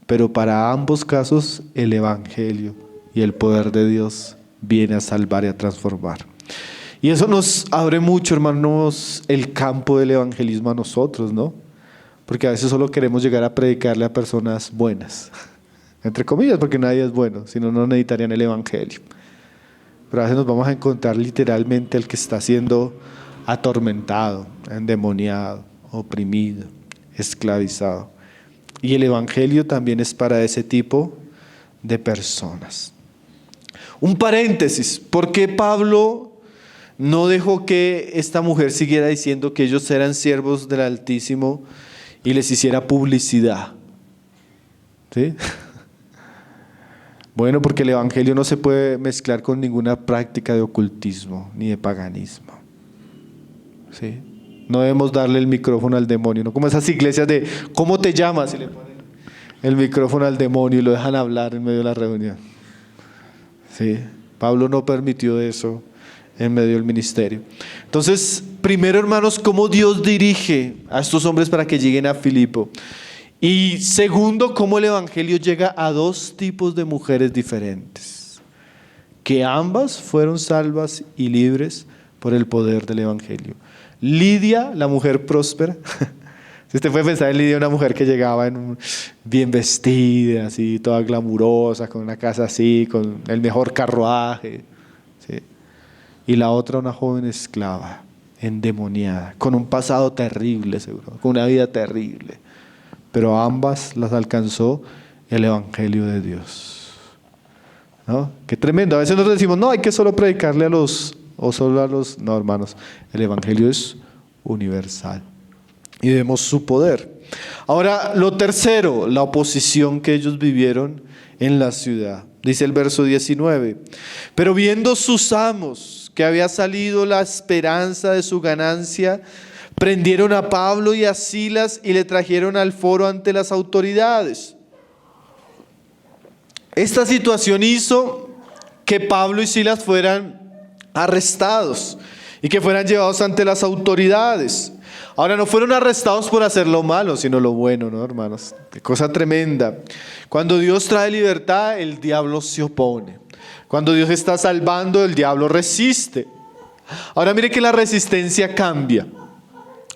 Pero para ambos casos el Evangelio y el poder de Dios viene a salvar y a transformar. Y eso nos abre mucho, hermanos, el campo del evangelismo a nosotros, ¿no? Porque a veces solo queremos llegar a predicarle a personas buenas, entre comillas, porque nadie es bueno, si no, no necesitarían el Evangelio. Pero a veces nos vamos a encontrar literalmente el que está siendo atormentado, endemoniado, oprimido, esclavizado. Y el Evangelio también es para ese tipo de personas. Un paréntesis, ¿por qué Pablo no dejó que esta mujer siguiera diciendo que ellos eran siervos del Altísimo y les hiciera publicidad? ¿Sí? Bueno, porque el Evangelio no se puede mezclar con ninguna práctica de ocultismo ni de paganismo. ¿Sí? No debemos darle el micrófono al demonio, no como esas iglesias de ¿cómo te llamas? Y le ponen el micrófono al demonio y lo dejan hablar en medio de la reunión. ¿Sí? Pablo no permitió eso en medio del ministerio. Entonces, primero, hermanos, cómo Dios dirige a estos hombres para que lleguen a Filipo. Y segundo, cómo el evangelio llega a dos tipos de mujeres diferentes, que ambas fueron salvas y libres por el poder del evangelio. Lidia, la mujer próspera. Si usted puede pensar en Lidia, una mujer que llegaba bien vestida, así, toda glamurosa, con una casa así, con el mejor carruaje, ¿sí? Y la otra, una joven esclava, endemoniada, con un pasado terrible, seguro, con una vida terrible. Pero a ambas las alcanzó el evangelio de Dios, ¿no? Qué tremendo. A veces nosotros decimos, no, hay que solo predicarle solo a los... No, hermanos, el evangelio es universal y vemos su poder. Ahora, lo tercero, la oposición que ellos vivieron en la ciudad. Dice el verso 19, pero viendo sus amos que había salido la esperanza de su ganancia, prendieron a Pablo y a Silas y le trajeron al foro ante las autoridades. Esta situación hizo que Pablo y Silas fueran arrestados y que fueran llevados ante las autoridades. Ahora, no fueron arrestados por hacer lo malo, sino lo bueno, ¿no, hermanos? Qué cosa tremenda. Cuando Dios trae libertad, el diablo se opone. Cuando Dios está salvando, el diablo resiste. Ahora mire que la resistencia cambia.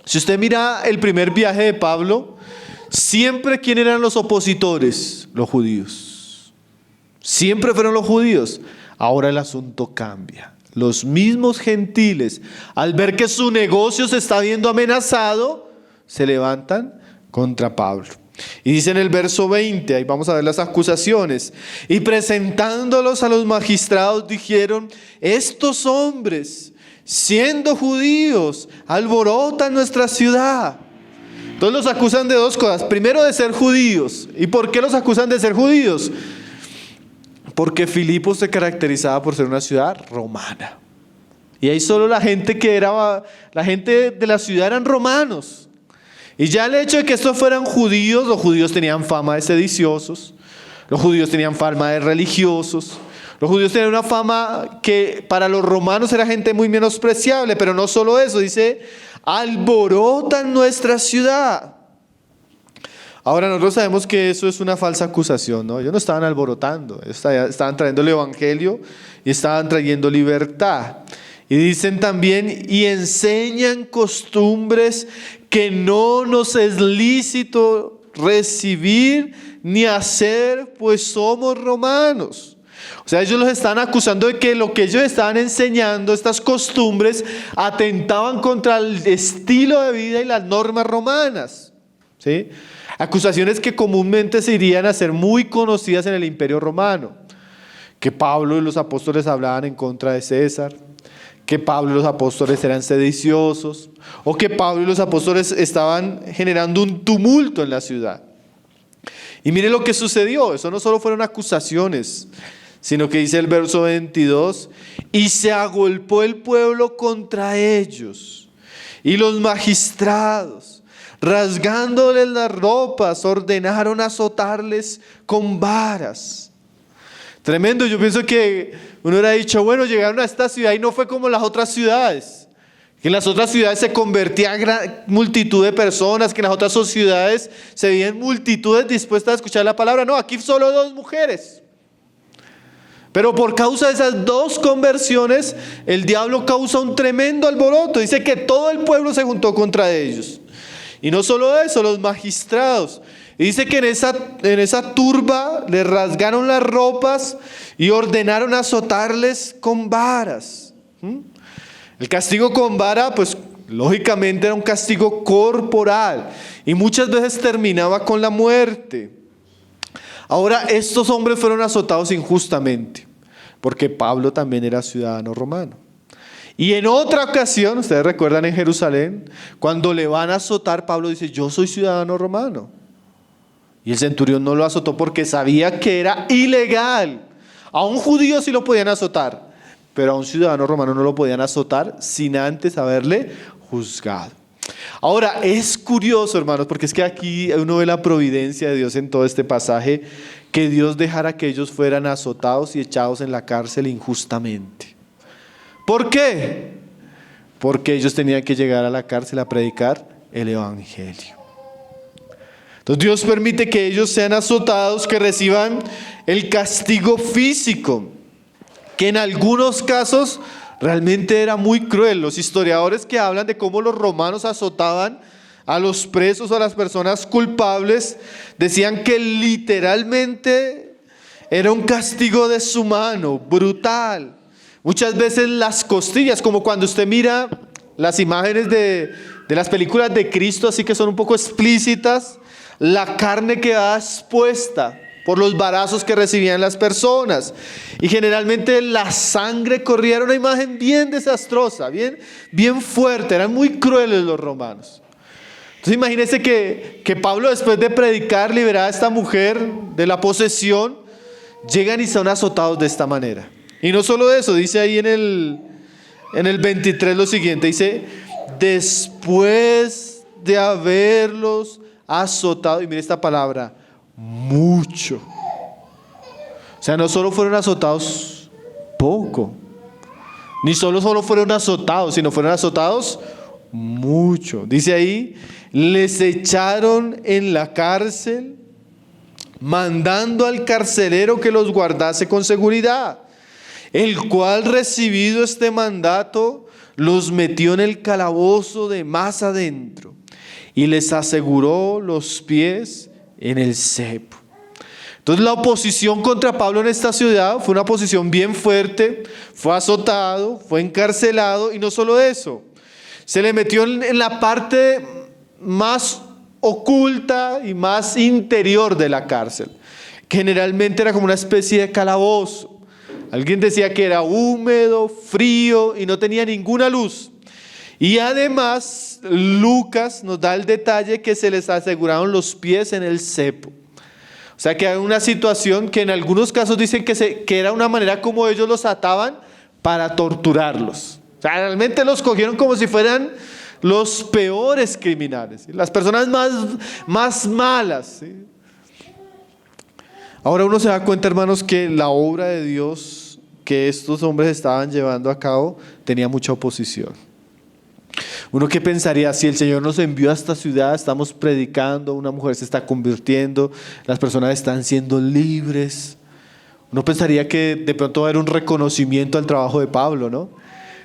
Si usted mira el primer viaje de Pablo, siempre ¿quién eran los opositores? Los judíos. Siempre fueron los judíos. Ahora el asunto cambia. Los mismos gentiles, al ver que su negocio se está viendo amenazado, se levantan contra Pablo. Y dice en el verso 20, ahí vamos a ver las acusaciones. Y presentándolos a los magistrados dijeron, estos hombres, siendo judíos, alborotan nuestra ciudad. Entonces los acusan de dos cosas. Primero, de ser judíos. ¿Y por qué los acusan de ser judíos? Porque Filipo se caracterizaba por ser una ciudad romana. Y ahí solo la gente de la ciudad eran romanos. Y ya el hecho de que estos fueran judíos, los judíos tenían fama de sediciosos, los judíos tenían fama de religiosos, los judíos tenían una fama que para los romanos era gente muy menospreciable, pero no solo eso, dice, alborotan nuestra ciudad. Ahora nosotros sabemos que eso es una falsa acusación, ¿no? Ellos no estaban alborotando, estaban trayendo el evangelio y estaban trayendo libertad. Y dicen también, y enseñan costumbres que no nos es lícito recibir ni hacer, pues somos romanos. O sea, ellos los están acusando de que lo que ellos estaban enseñando, estas costumbres, atentaban contra el estilo de vida y las normas romanas, ¿sí? Acusaciones que comúnmente se irían a ser muy conocidas en el Imperio Romano. Que Pablo y los apóstoles hablaban en contra de César, que Pablo y los apóstoles eran sediciosos, o que Pablo y los apóstoles estaban generando un tumulto en la ciudad. Y mire lo que sucedió, eso no solo fueron acusaciones, sino que dice el verso 22, y se agolpó el pueblo contra ellos, y los magistrados, rasgándoles las ropas, ordenaron azotarles con varas. Tremendo, yo pienso que uno hubiera dicho, bueno, llegaron a esta ciudad y no fue como las otras ciudades. Que en las otras ciudades se convertía gran multitud de personas, que en las otras ciudades se veían multitudes dispuestas a escuchar la palabra. No, aquí solo 2 mujeres. Pero por causa de esas 2 conversiones, el diablo causa un tremendo alboroto. Dice que todo el pueblo se juntó contra ellos. Y no solo eso, los magistrados. Y dice que en esa turba le rasgaron las ropas y ordenaron azotarles con varas. El castigo con vara, pues lógicamente era un castigo corporal y muchas veces terminaba con la muerte. Ahora, estos hombres fueron azotados injustamente, porque Pablo también era ciudadano romano. Y en otra ocasión, ustedes recuerdan en Jerusalén, cuando le van a azotar, Pablo dice, yo soy ciudadano romano. Y el centurión no lo azotó porque sabía que era ilegal. A un judío sí lo podían azotar, pero a un ciudadano romano no lo podían azotar sin antes haberle juzgado. Ahora, es curioso, hermanos, porque es que aquí uno ve la providencia de Dios en todo este pasaje, que Dios dejara que ellos fueran azotados y echados en la cárcel injustamente. ¿Por qué? porque ellos tenían que llegar a la cárcel a predicar el evangelio. Entonces Dios permite que ellos sean azotados, que reciban el castigo físico, que en algunos casos realmente era muy cruel. Los historiadores que hablan de cómo los romanos azotaban a los presos o a las personas culpables, decían que literalmente era un castigo deshumano, brutal. Muchas veces las costillas, como cuando usted mira las imágenes de las películas de Cristo, así que son un poco explícitas, la carne quedaba expuesta por los varazos que recibían las personas. Y generalmente la sangre corría, era una imagen bien desastrosa, bien fuerte, eran muy crueles los romanos. Entonces imagínense que Pablo, después de predicar, liberar a esta mujer de la posesión, llegan y son azotados de esta manera. Y no solo eso, dice ahí en el 23 lo siguiente, dice, después de haberlos azotado, y mire esta palabra, mucho. O sea, no solo fueron azotados poco, ni solo fueron azotados, sino fueron azotados mucho. Dice ahí, les echaron en la cárcel, mandando al carcelero que los guardase con seguridad, el cual, recibido este mandato, los metió en el calabozo de más adentro y les aseguró los pies en el cepo. Entonces la oposición contra Pablo en esta ciudad fue una oposición bien fuerte, fue azotado, fue encarcelado, y no solo eso, se le metió en la parte más oculta y más interior de la cárcel. Generalmente era como una especie de calabozo. Alguien decía que era húmedo, frío y no tenía ninguna luz. Y además Lucas nos da el detalle que se les aseguraron los pies en el cepo. O sea que hay una situación que en algunos casos dicen que era una manera como ellos los ataban para torturarlos. O sea, realmente los cogieron como si fueran los peores criminales, ¿sí? Las personas más malas, ¿sí? Ahora uno se da cuenta, hermanos, que la obra de Dios que estos hombres estaban llevando a cabo tenía mucha oposición. Uno que pensaría, si el Señor nos envió a esta ciudad, estamos predicando, una mujer se está convirtiendo, las personas están siendo libres. Uno pensaría que de pronto va a haber un reconocimiento al trabajo de Pablo, ¿no?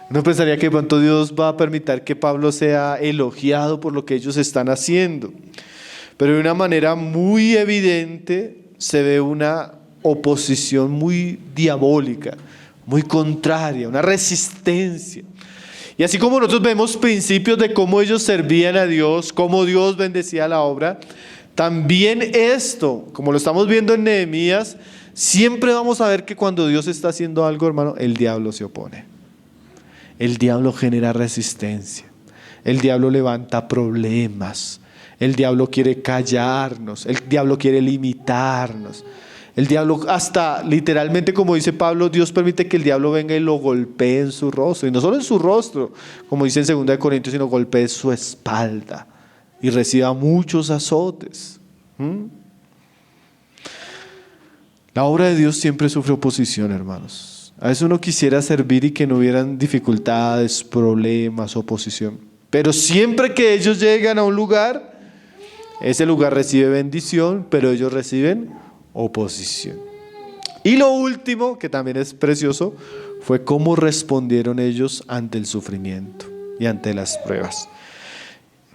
Uno pensaría que de pronto Dios va a permitir que Pablo sea elogiado por lo que ellos están haciendo. Pero de una manera muy evidente se ve una oposición muy diabólica, muy contraria, una resistencia. Y así como nosotros vemos principios de cómo ellos servían a Dios, cómo Dios bendecía la obra, también esto, como lo estamos viendo en Nehemías, siempre vamos a ver que cuando Dios está haciendo algo, hermano, el diablo se opone. El diablo genera resistencia. El diablo levanta problemas. El diablo quiere callarnos. El diablo quiere limitarnos. El diablo, hasta literalmente, como dice Pablo, Dios permite que el diablo venga y lo golpee en su rostro. Y no solo en su rostro, como dice en 2 Corintios, sino golpee su espalda y reciba muchos azotes. La obra de Dios siempre sufre oposición, hermanos. A veces uno quisiera servir y que no hubieran dificultades, problemas, oposición. Pero siempre que ellos llegan a un lugar, ese lugar recibe bendición, pero ellos reciben oposición. Y lo último, que también es precioso, fue cómo respondieron ellos ante el sufrimiento y ante las pruebas.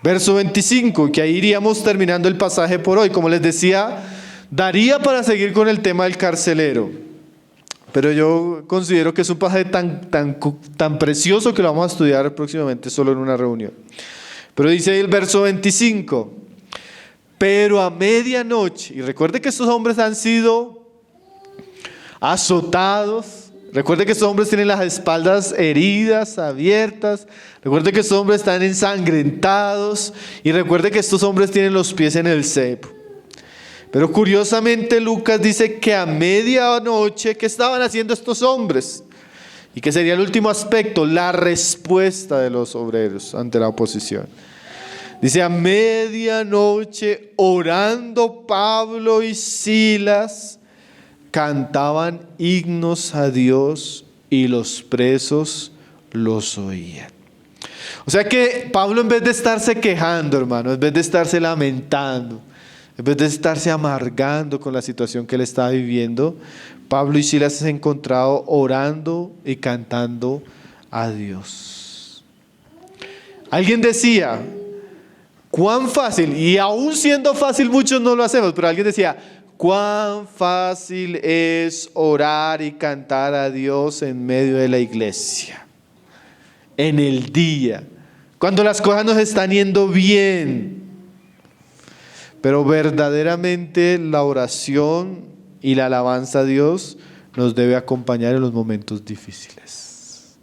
Verso 25, que ahí iríamos terminando el pasaje por hoy. Como les decía, daría para seguir con el tema del carcelero, pero yo considero que es un pasaje tan precioso que lo vamos a estudiar próximamente solo en una reunión. Pero dice ahí el verso 25, pero a medianoche, y recuerde que estos hombres han sido azotados, recuerde que estos hombres tienen las espaldas heridas, abiertas, recuerde que estos hombres están ensangrentados, y recuerde que estos hombres tienen los pies en el cepo. Pero curiosamente Lucas dice que a medianoche, ¿qué estaban haciendo estos hombres? Y que sería el último aspecto, la respuesta de los obreros ante la oposición. Dice, a medianoche, orando Pablo y Silas, cantaban himnos a Dios y los presos los oían. O sea que Pablo, en vez de estarse quejando, hermano, en vez de estarse lamentando, en vez de estarse amargando con la situación que él estaba viviendo, Pablo y Silas se han encontrado orando y cantando a Dios. Alguien decía, cuán fácil, y aún siendo fácil muchos no lo hacemos, pero alguien decía, cuán fácil es orar y cantar a Dios en medio de la iglesia, en el día, cuando las cosas nos están yendo bien. Pero verdaderamente la oración y la alabanza a Dios nos debe acompañar en los momentos difíciles.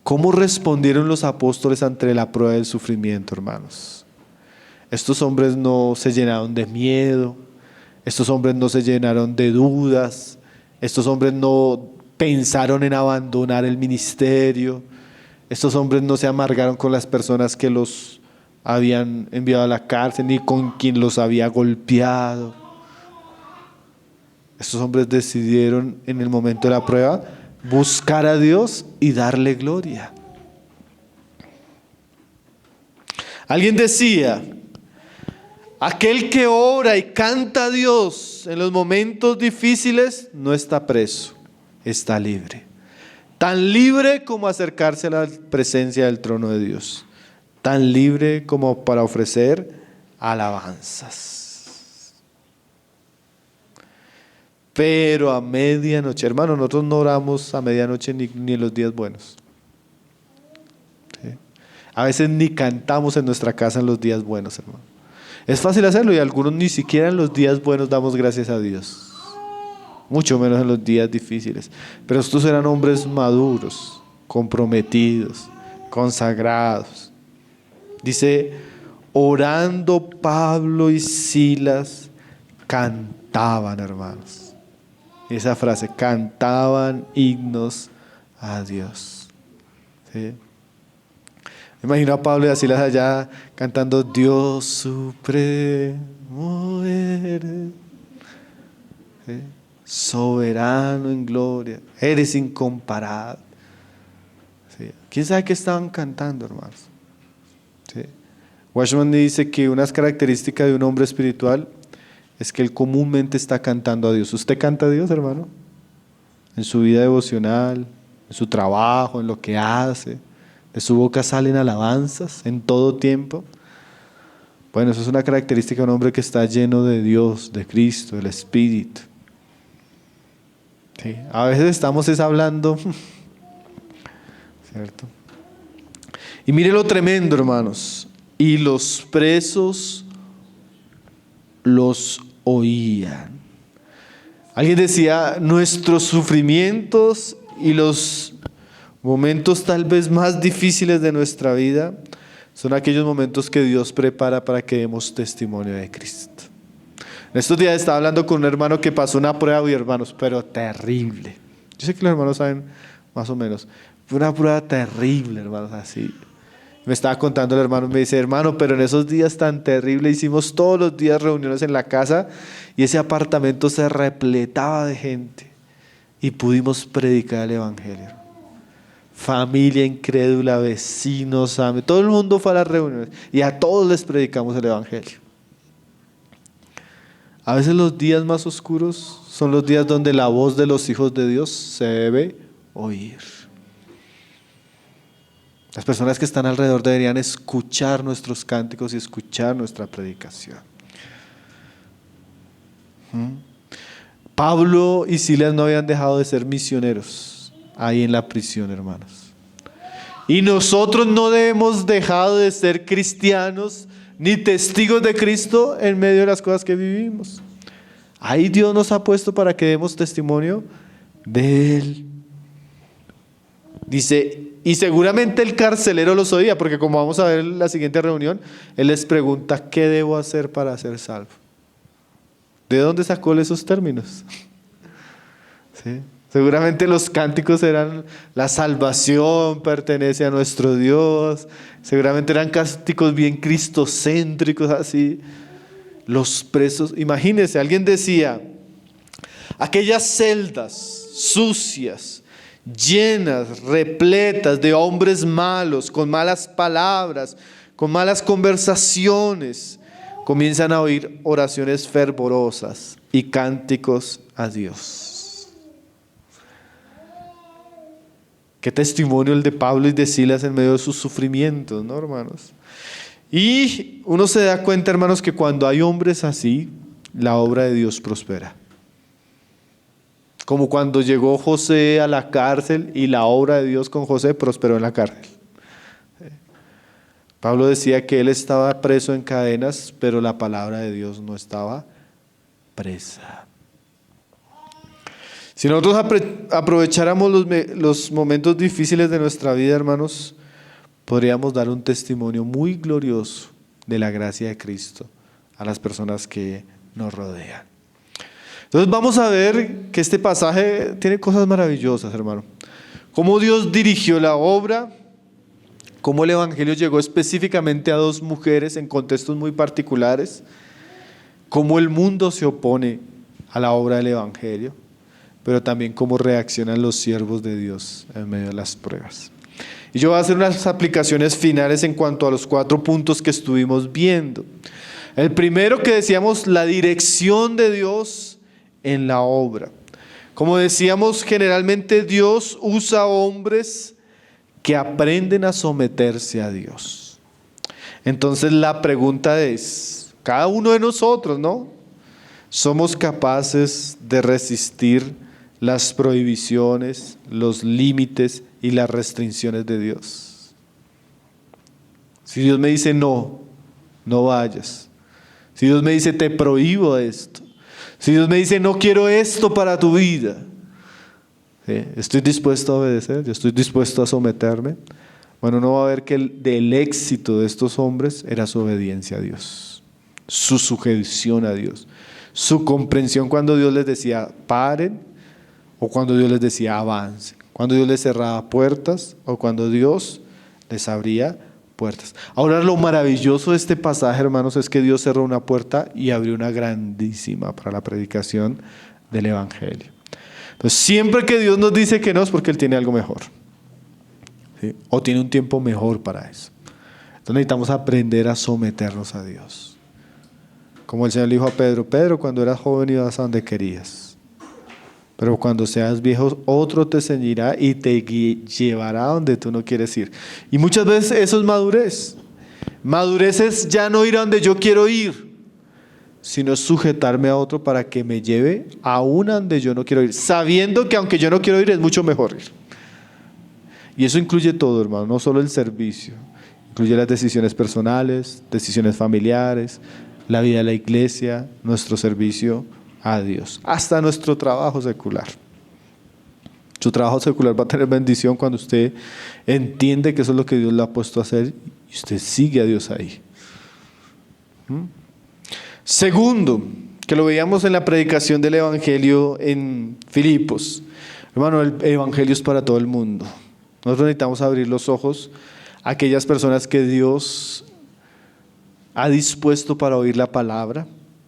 ¿Cómo respondieron los apóstoles ante la prueba del sufrimiento, hermanos? Estos hombres no se llenaron de miedo, estos hombres no se llenaron de dudas, estos hombres no pensaron en abandonar el ministerio, estos hombres no se amargaron con las personas que los habían enviado a la cárcel, ni con quien los había golpeado. Estos hombres decidieron en el momento de la prueba buscar a Dios y darle gloria. Alguien decía, aquel que ora y canta a Dios en los momentos difíciles no está preso, está libre. Tan libre como acercarse a la presencia del trono de Dios. Tan libre como para ofrecer alabanzas. Pero a medianoche, hermano, nosotros no oramos a medianoche ni en los días buenos. ¿Sí? A veces ni cantamos en nuestra casa en los días buenos, hermano. Es fácil hacerlo y algunos ni siquiera en los días buenos damos gracias a Dios. Mucho menos en los días difíciles. Pero estos eran hombres maduros, comprometidos, consagrados. Dice, orando Pablo y Silas cantaban, hermanos. Esa frase, cantaban himnos a Dios. ¿Sí? Me imagino a Pablo y a Silas allá cantando, Dios supremo eres, ¿sí? Soberano en gloria, eres incomparable. ¿Sí? ¿Quién sabe qué estaban cantando, hermanos? ¿Sí? Watchman dice que una característica de un hombre espiritual es que él comúnmente está cantando a Dios. ¿Usted canta a Dios, hermano? En su vida devocional, en su trabajo, en lo que hace. De su boca salen alabanzas en todo tiempo. Bueno, eso es una característica de un hombre que está lleno de Dios, de Cristo, del Espíritu. Sí, a veces estamos hablando, ¿cierto? Y mire lo tremendo, hermanos. Y los presos los oían. Alguien decía, nuestros sufrimientos y los momentos tal vez más difíciles de nuestra vida son aquellos momentos que Dios prepara para que demos testimonio de Cristo. En estos días estaba hablando con un hermano que pasó una prueba, y hermanos, pero terrible. Yo sé que los hermanos saben más o menos. Fue una prueba terrible, hermanos, así. Me estaba contando el hermano, me dice, hermano, pero en esos días tan terribles hicimos todos los días reuniones en la casa y ese apartamento se repletaba de gente y pudimos predicar el evangelio. Familia incrédula, vecinos, amigos, todo el mundo fue a las reuniones y a todos les predicamos el evangelio. A veces los días más oscuros son los días donde la voz de los hijos de Dios se debe oír. Las personas que están alrededor deberían escuchar nuestros cánticos y escuchar nuestra predicación. Pablo y Silas no habían dejado de ser misioneros ahí en la prisión, hermanos. Y nosotros no hemos dejado de ser cristianos ni testigos de Cristo en medio de las cosas que vivimos. Ahí Dios nos ha puesto para que demos testimonio de Él. Dice, y seguramente el carcelero los oía, porque como vamos a ver en la siguiente reunión, él les pregunta, ¿qué debo hacer para ser salvo? ¿De dónde sacó esos términos? ¿Sí? Seguramente los cánticos eran, la salvación pertenece a nuestro Dios. Seguramente eran cánticos bien cristocéntricos, así. Los presos, imagínense, alguien decía, aquellas celdas sucias, llenas, repletas de hombres malos, con malas palabras, con malas conversaciones, comienzan a oír oraciones fervorosas y cánticos a Dios. Qué testimonio el de Pablo y de Silas en medio de sus sufrimientos, ¿no, hermanos? Y uno se da cuenta, hermanos, que cuando hay hombres así, la obra de Dios prospera. Como cuando llegó José a la cárcel y la obra de Dios con José prosperó en la cárcel. Pablo decía que él estaba preso en cadenas, pero la palabra de Dios no estaba presa. Si nosotros aprovecháramos los momentos difíciles de nuestra vida, hermanos, podríamos dar un testimonio muy glorioso de la gracia de Cristo a las personas que nos rodean. Entonces vamos a ver que este pasaje tiene cosas maravillosas, hermano. Cómo Dios dirigió la obra, cómo el evangelio llegó específicamente a dos mujeres en contextos muy particulares, cómo el mundo se opone a la obra del evangelio, pero también cómo reaccionan los siervos de Dios en medio de las pruebas. Y yo voy a hacer unas aplicaciones finales en cuanto a los 4 puntos que estuvimos viendo. El primero que decíamos, la dirección de Dios en la obra. Como decíamos, generalmente Dios usa hombres que aprenden a someterse a Dios. Entonces la pregunta es, cada uno de nosotros, ¿no? ¿Somos capaces de resistir las prohibiciones, los límites y las restricciones de Dios? Si Dios me dice no, no vayas. Si Dios me dice te prohíbo esto. Si Dios me dice no quiero esto para tu vida, ¿sí? ¿Estoy dispuesto a obedecer? ¿Yo estoy dispuesto a someterme? Bueno, uno va a ver que el éxito de estos hombres era su obediencia a Dios, su sujeción a Dios, su comprensión cuando Dios les decía paren o cuando Dios les decía avancen, cuando Dios les cerraba puertas o cuando Dios les abría puertas. Ahora lo maravilloso de este pasaje, hermanos, es que Dios cerró una puerta y abrió una grandísima para la predicación del evangelio. Entonces siempre que Dios nos dice que no es porque Él tiene algo mejor, ¿sí? O tiene un tiempo mejor para eso. Entonces necesitamos aprender a someternos a Dios. Como el Señor le dijo a Pedro, Pedro, cuando eras joven ibas a donde querías, pero cuando seas viejo otro te ceñirá y te llevará a donde tú no quieres ir. Y muchas veces eso es madurez. Madurez es ya no ir a donde yo quiero ir, sino sujetarme a otro para que me lleve aún a donde yo no quiero ir, sabiendo que aunque yo no quiero ir es mucho mejor ir. Y eso incluye todo, hermano, no solo el servicio, incluye las decisiones personales, decisiones familiares, la vida de la iglesia, nuestro servicio a Dios, hasta nuestro trabajo secular. Su trabajo secular va a tener bendición cuando usted entiende que eso es lo que Dios le ha puesto a hacer y usted sigue a Dios ahí. Segundo, que lo veíamos en la predicación del evangelio en Filipos. Hermano, el evangelio es para todo el mundo. Nosotros necesitamos abrir los ojos a aquellas personas que Dios ha dispuesto para oír la palabra,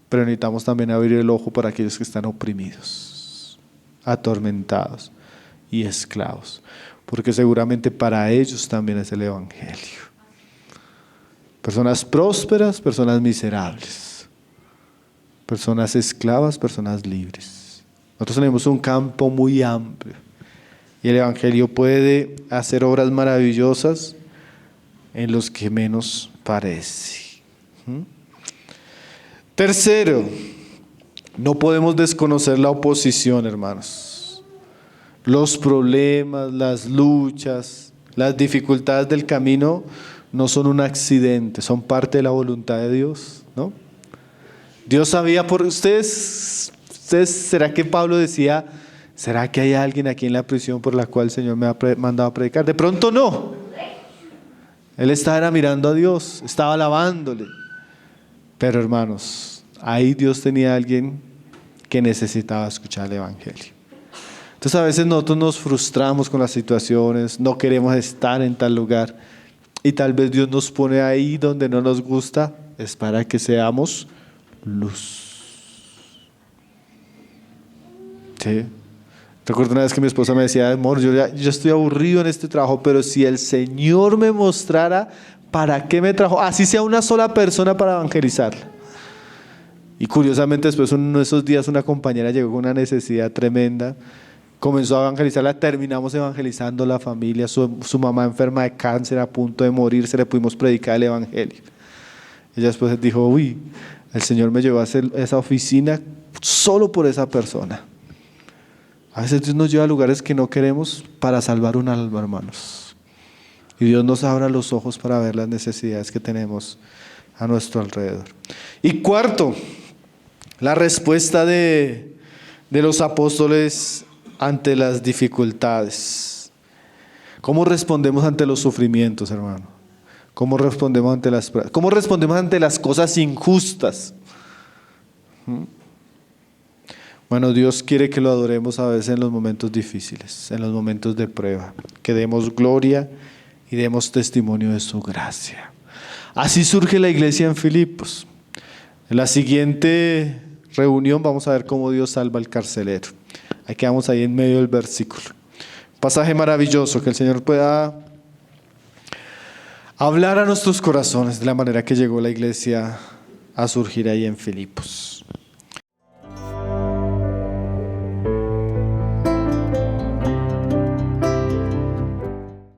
pero necesitamos también abrir el ojo para aquellos que están oprimidos, atormentados y esclavos, porque seguramente para ellos también es el evangelio. Personas prósperas, personas miserables, personas esclavas, personas libres. Nosotros tenemos un campo muy amplio y el evangelio puede hacer obras maravillosas en los que menos parece. Tercero, no podemos desconocer la oposición, hermanos. Los problemas, las luchas, las dificultades del camino no son un accidente, son parte de la voluntad de Dios, ¿no? Dios sabía por ustedes, ¿será que Pablo decía, ¿será que hay alguien aquí en la prisión por la cual el Señor me ha mandado a predicar? De pronto no. Él estaba mirando a Dios, estaba alabándole. Pero hermanos, ahí Dios tenía a alguien que necesitaba escuchar el evangelio. Entonces a veces nosotros nos frustramos con las situaciones, no queremos estar en tal lugar y tal vez Dios nos pone ahí donde no nos gusta, es para que seamos luz. ¿Sí? Recuerdo una vez que mi esposa me decía, amor, yo estoy aburrido en este trabajo, pero si el Señor me mostrara para qué me trajo, así sea una sola persona para evangelizarla. Y curiosamente después uno de esos días una compañera llegó con una necesidad tremenda, comenzó a evangelizarla, terminamos evangelizando la familia, su mamá enferma de cáncer a punto de morirse, le pudimos predicar el evangelio. Ella después dijo, uy, el Señor me llevó a hacer esa oficina solo por esa persona. A veces Dios nos lleva a lugares que no queremos para salvar un alma, hermanos. Y Dios nos abra los ojos para ver las necesidades que tenemos a nuestro alrededor. Y cuarto, la respuesta de los apóstoles ante las dificultades. ¿Cómo respondemos ante los sufrimientos, hermano? ¿Cómo respondemos ante las cosas injustas? Bueno, Dios quiere que lo adoremos a veces en los momentos difíciles, en los momentos de prueba, que demos gloria y demos testimonio de su gracia. Así surge la iglesia en Filipos. En la siguiente reunión vamos a ver cómo Dios salva al carcelero. Ahí quedamos ahí en medio del versículo. Pasaje maravilloso, que el Señor pueda hablar a nuestros corazones de la manera que llegó la iglesia a surgir ahí en Filipos.